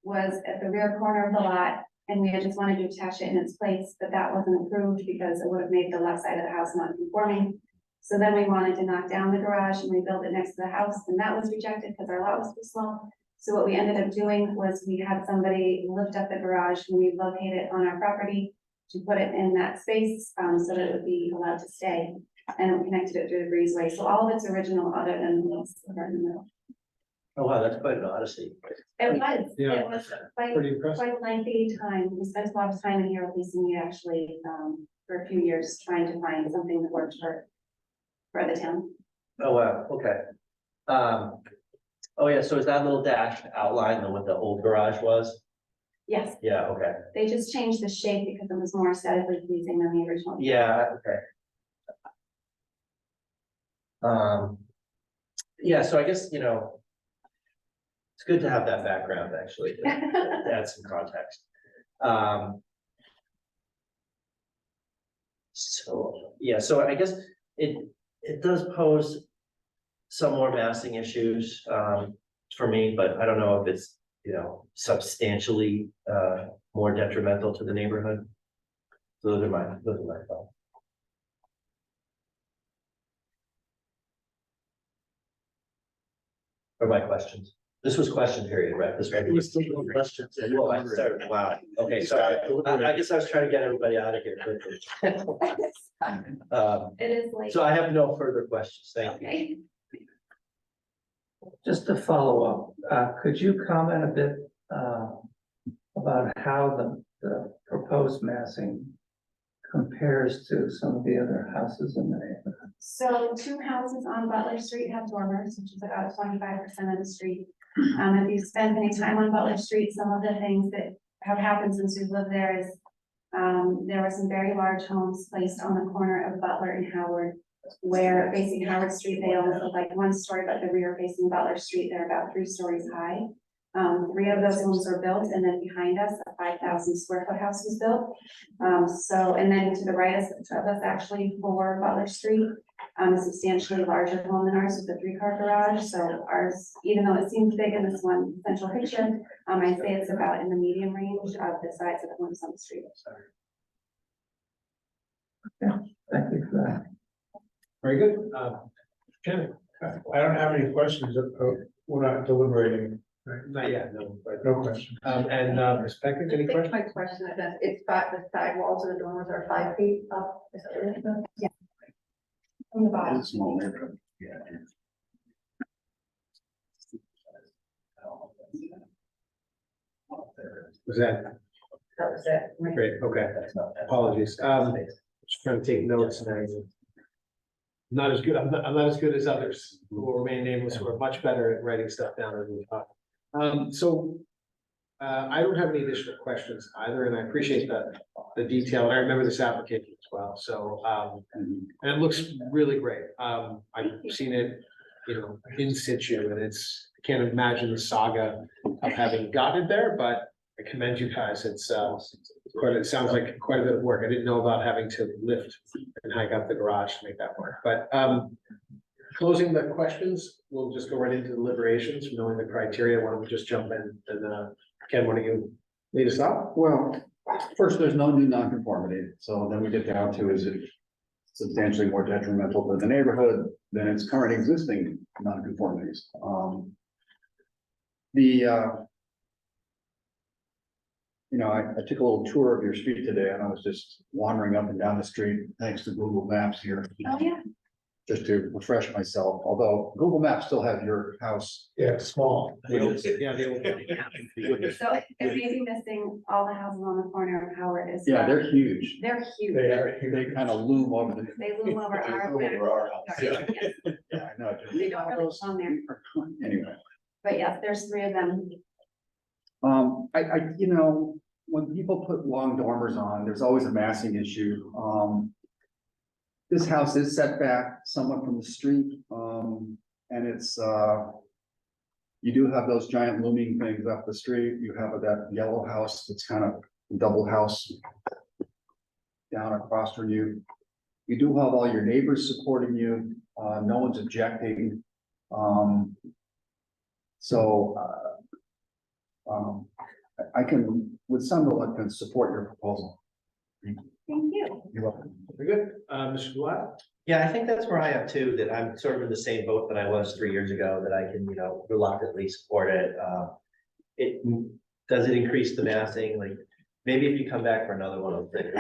was at the rear corner of the lot, and we had just wanted to attach it in its place, but that wasn't approved because it would have made the left side of the house non-conforming. So then we wanted to knock down the garage and rebuild it next to the house, and that was rejected because our lot was too small. So what we ended up doing was we had somebody lift up the garage and relocate it on our property to put it in that space, so that it would be allowed to stay. And we connected it through the breezeway, so all of it's original other than the little sliver in the middle. Oh, wow, that's quite an odyssey. Yeah, It was quite, Pretty impressive. quite a lengthy time. We spent a lot of time in here with Lisa and me actually, for a few years trying to find something that worked for the town. Oh, wow, okay. Oh, yeah, so is that little dashed outline than what the old garage was? Yes, Yeah, okay. they just changed the shape because it was more aesthetically pleasing than the original. Yeah, okay. Yeah, so I guess, you know, it's good to have that background actually, to add some context. So, yeah, so I guess it does pose some more massing issues, for me, but I don't know if it's, you know, substantially, more detrimental to the neighborhood. So those are my thoughts. Or my questions. This was question period, right? This It was still no questions. Well, I started, wow, okay, sorry. I guess I was trying to get everybody out of here quickly. It is like. So I have no further questions, thank you. Okay. Just to follow up, could you comment a bit about how the proposed massing compares to some of the other houses in the neighborhood? So 2 houses on Butler Street have dormers, which is about 25% of the street. If you spend any time on Butler Street, some of the things that have happened since we've lived there is there were some very large homes placed on the corner of Butler and Howard, where facing Howard Street, they almost look like 1 story, but the rear facing Butler Street, they're about 3 stories high. 3 of those homes were built, and then behind us, a 5,000 square foot house was built. And then to the right of us, actually for Butler Street, a substantially larger home than ours with a 3-car garage. So ours, even though it seems big in this one central picture, I'd say it's about in the medium range of the size of the homes on the street. Thank you for that. Very good. Shannon? I don't have any questions. We're not deliberating. Not yet, no. No question. And perspective, any questions? My question is that it's the sidewalls of the dormers are 5 feet up, is that what it is? Yeah. From the bottom. It's a small neighborhood. Yeah. Was that That was it. Right. great? Okay, apologies. Just trying to take notes and everything. Not as good, I'm not as good as others who will remain nameless, who are much better at writing stuff down than we thought. I don't have any additional questions either, and I appreciate the detail, and I remember this application as well, so, and it looks really great. I've seen it, you know, in situ, and I can't imagine the saga of having gotten it there, but I commend you guys, it sounds like quite a bit of work. I didn't know about having to lift and hike up the garage to make that work, but, closing the questions, we'll just go right into deliberations, knowing the criteria. Why don't we just jump in and, Ken, why don't you lead us off? Well, first, there's no new nonconformity, so then we get down to, is it substantially more detrimental to the neighborhood than its current existing nonconformities? I took a little tour of your street today, and I was just wandering up and down the street, thanks to Google Maps here. Oh, yeah. just to refresh myself, although Google Maps still have your house. Yeah, it's small. Yeah, the old- So it's easy missing all the houses on the corner of Howard is. Yeah, they're huge. They're huge. They are. They kind of loom over the. They loom over our. Loom over our house, back. yeah. Yes, Yeah, I know. They don't really on there, Anyway. but yes, there's 3 of them. You know, when people put long dormers on, there's always a massing issue. This house is set back somewhat from the street, and it's, you do have those giant looming things up the street. You have that yellow house that's kind of double house down across from you. You do have all your neighbors supporting you. No one's objecting. I can, with some reluctance, support your proposal. Thank you. You're welcome. Very good. Mr. Blat? Yeah, I think that's where I am too, that I'm sort of in the same boat that I was 3 years ago, that I can, reluctantly support it. Does it increase the massing? Like, maybe if you come back for another one, I'll think.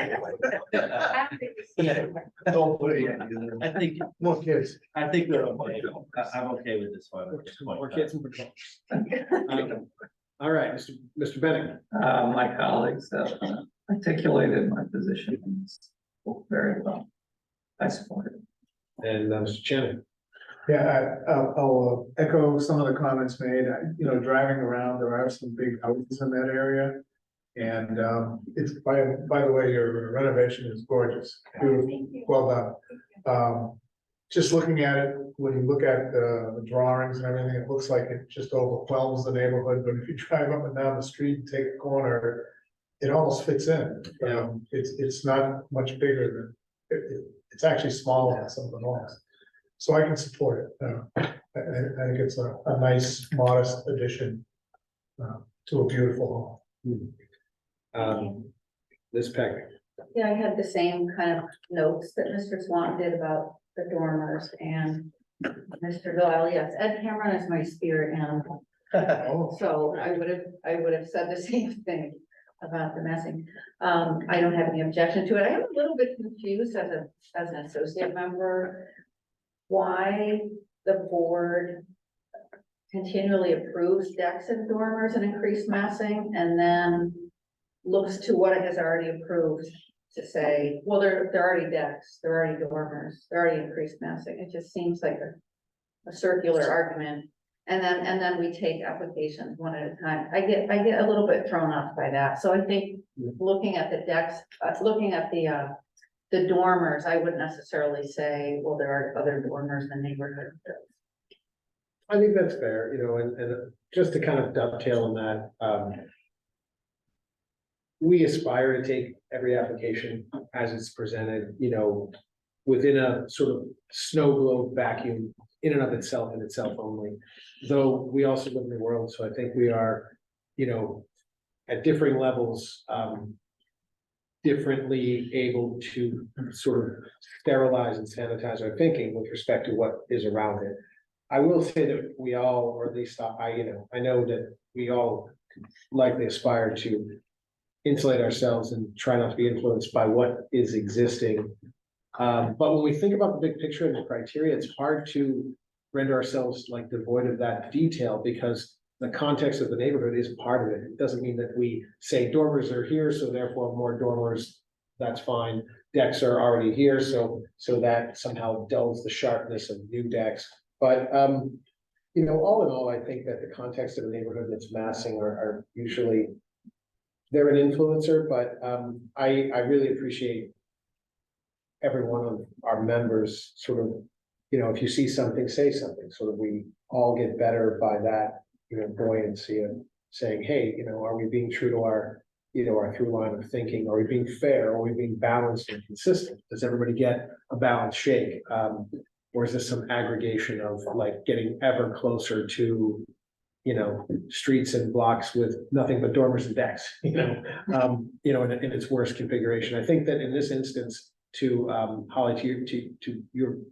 Don't put it in. I think, More kids. I think we're okay. I'm okay with this one. More kids and patrol. All right, Mr. Bennett. My colleagues have articulated my position very well. I support it. And Mr. Shannon. Yeah, I'll echo some of the comments made. Driving around, there are some big houses in that area. And it's, by the way, your renovation is gorgeous. Beautiful. Well done. Just looking at it, when you look at the drawings and everything, it looks like it just overwhelms the neighborhood, but if you drive up and down the street, and take a corner, it almost fits in. It's not much bigger than, it's actually smaller than some of the homes. So I can support it. I think it's a nice, modest addition to a beautiful home. Ms. Peck. Yeah, I had the same kind of notes that Mr. Swan did about the dormers and Mr. Doyle, yes, Ed Cameron is my spirit animal. So I would have said the same thing about the messing. I don't have any objection to it. I am a little bit confused as an associate member, why the board continually approves decks and dormers and increased massing and then looks to what it has already approved to say, well, they're already decks, they're already dormers, they're already increased massing. It just seems like a circular argument. And then we take applications one at a time. I get a little bit thrown off by that. So I think looking at the decks, looking at the dormers, I wouldn't necessarily say, well, there are other dormers in the neighborhood. I think that's fair, and just to kind of dovetail on that, we aspire to take every application as it's presented, within a sort of snow globe vacuum in and of itself and itself only. Though we also live in the world, so I think we are, at differing levels, differently able to sort of sterilize and sanitize our thinking with respect to what is around it. I will say that we all, or at least I know that we all likely aspire to insulate ourselves and try not to be influenced by what is existing. But when we think about the big picture and the criteria, it's hard to render ourselves like devoid of that detail because the context of the neighborhood is part of it. It doesn't mean that we say dormers are here, so therefore more dormers, that's fine. Decks are already here, so that somehow dulls the sharpness of new decks. But all in all, I think that the context of the neighborhood that's massing are usually, they're an influencer, but I really appreciate every one of our members sort of, if you see something, say something, so that we all get better by that, buoyancy of saying, hey, are we being true to our, our through line of thinking? Are we being fair? Are we being balanced and consistent? Does everybody get a balanced shake? Or is this some aggregation of like getting ever closer to, streets and blocks with nothing but dormers and decks, in its worst configuration? I think that in this instance, to Holly, to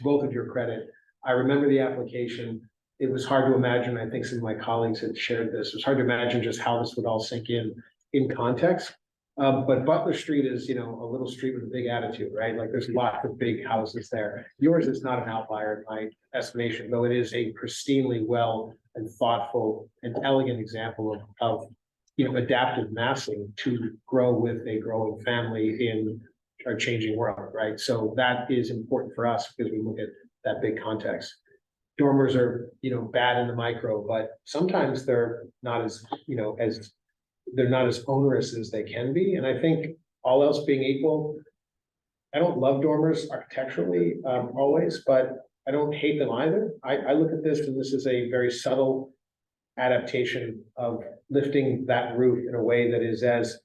both of your credit, I remember the application. It was hard to imagine. I think some of my colleagues had shared this. It was hard to imagine just how this would all sink in context. But Butler Street is, you know, a little street with a big attitude, right? Like there's lots of big houses there. Yours is not an outlier in my estimation, though it is a pristinely well and thoughtful and elegant example of, you know, adaptive massing to grow with a growing family in our changing world, right? So that is important for us because we look at that big context. Dormers are, you know, bad in the micro, but sometimes they're not as, you know, they're not as onerous as they can be. And I think all else being equal, I don't love dormers architecturally, always, but I don't hate them either. I look at this and this is a very subtle adaptation of lifting that roof in a way that is as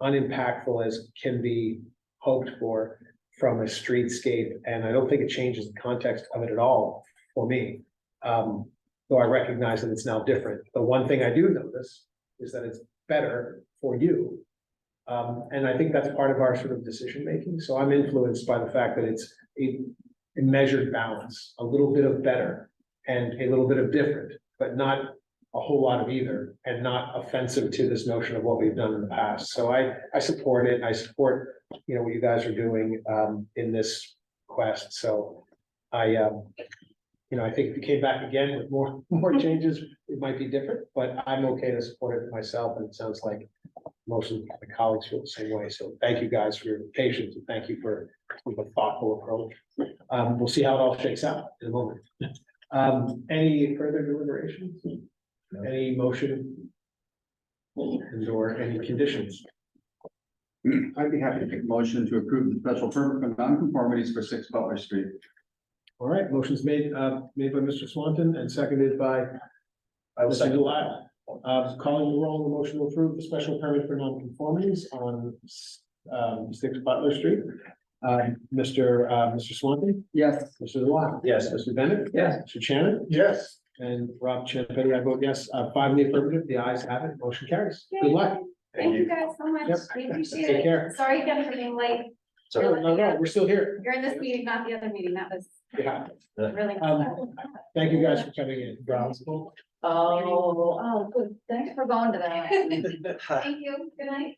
unimpactful as can be hoped for from a streetscape. And I don't think it changes the context of it at all for me. Though I recognize that it's now different. The one thing I do notice is that it's better for you. And I think that's part of our sort of decision making. So I'm influenced by the fact that it's a measured balance, a little bit of better and a little bit of different, but not a whole lot of either, and not offensive to this notion of what we've done in the past. So I support it. I support, you know, what you guys are doing in this quest. So you know, I think if you came back again with more changes, it might be different, but I'm okay to support it myself. And it sounds like most of the colleagues feel the same way. So thank you guys for your patience and thank you for a thoughtful approach. We'll see how it all shakes out in a moment. Any further deliberations? Any motion? And or any conditions? I'd be happy to make a motion to approve the special permit for nonconformities for 6 Butler Street. All right, motion's made by Mr. Swanton and seconded by Mr. Delisle. Calling the roll, the motion to approve the special permit for nonconformities on 6 Butler Street. Mr. Swanton? Yes. Mr. Delisle? Yes. Mr. Bennett? Yes. Mr. Shannon? Yes. And Rob Champetti, I vote yes. 5 in the affirmative, the ayes have it, motion carries. Good luck. Thank you guys so much. Yep. We appreciate Take it. care. Sorry again for being late. No, we're still here. You're in this meeting, not the other meeting. That was Yeah. really. Thank you guys for coming in. Good. Thanks for going to that. Thank you. Good night.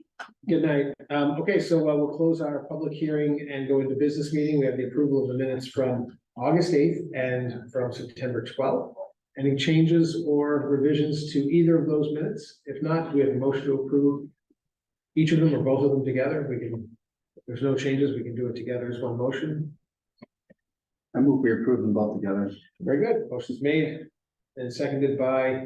Good night. Okay, so we'll close our public hearing and go into business meeting. We have the approval of the minutes from August 8th and from September 12th. Any changes or revisions to either of those minutes? If not, we have a motion to approve each of them or both of them together. We can, if there's no changes, we can do it together as one motion. I move we approve them both together. Very good. Motion's made and seconded by,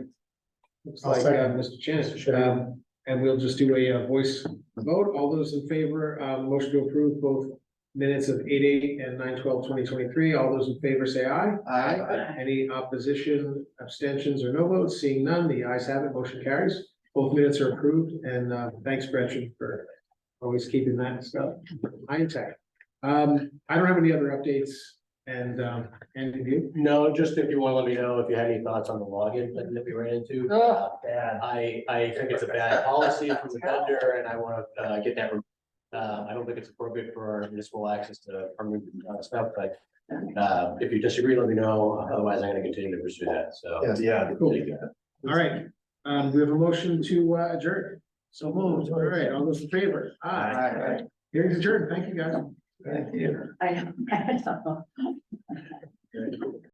looks I'll like, second. Mr. Chan. And we'll just do a voice vote. All those in favor, motion to approve both minutes of 8/8 and 9/12/2023. All those in favor say aye. Aye. Any opposition, abstentions, or no votes? Seeing none, the ayes have it. Motion carries. Both minutes are approved. And thanks, Gretchen, for always keeping that stuff high and tight. I don't have any other updates. And of you? No, just if you want to let me know if you had any thoughts on the login thing that we ran into. Bad. I think it's a bad policy from the vendor and I want to get that. I don't think it's appropriate for our municipal access to permanent stuff, but if you disagree, let me know. Otherwise, I'm going to continue to pursue that. So. Yeah. Cool. All right, we have a motion to adjourn. So moved. All right, all those in favor? Aye. Hearing's adjourned. Thank you, guys. Thank you. I know.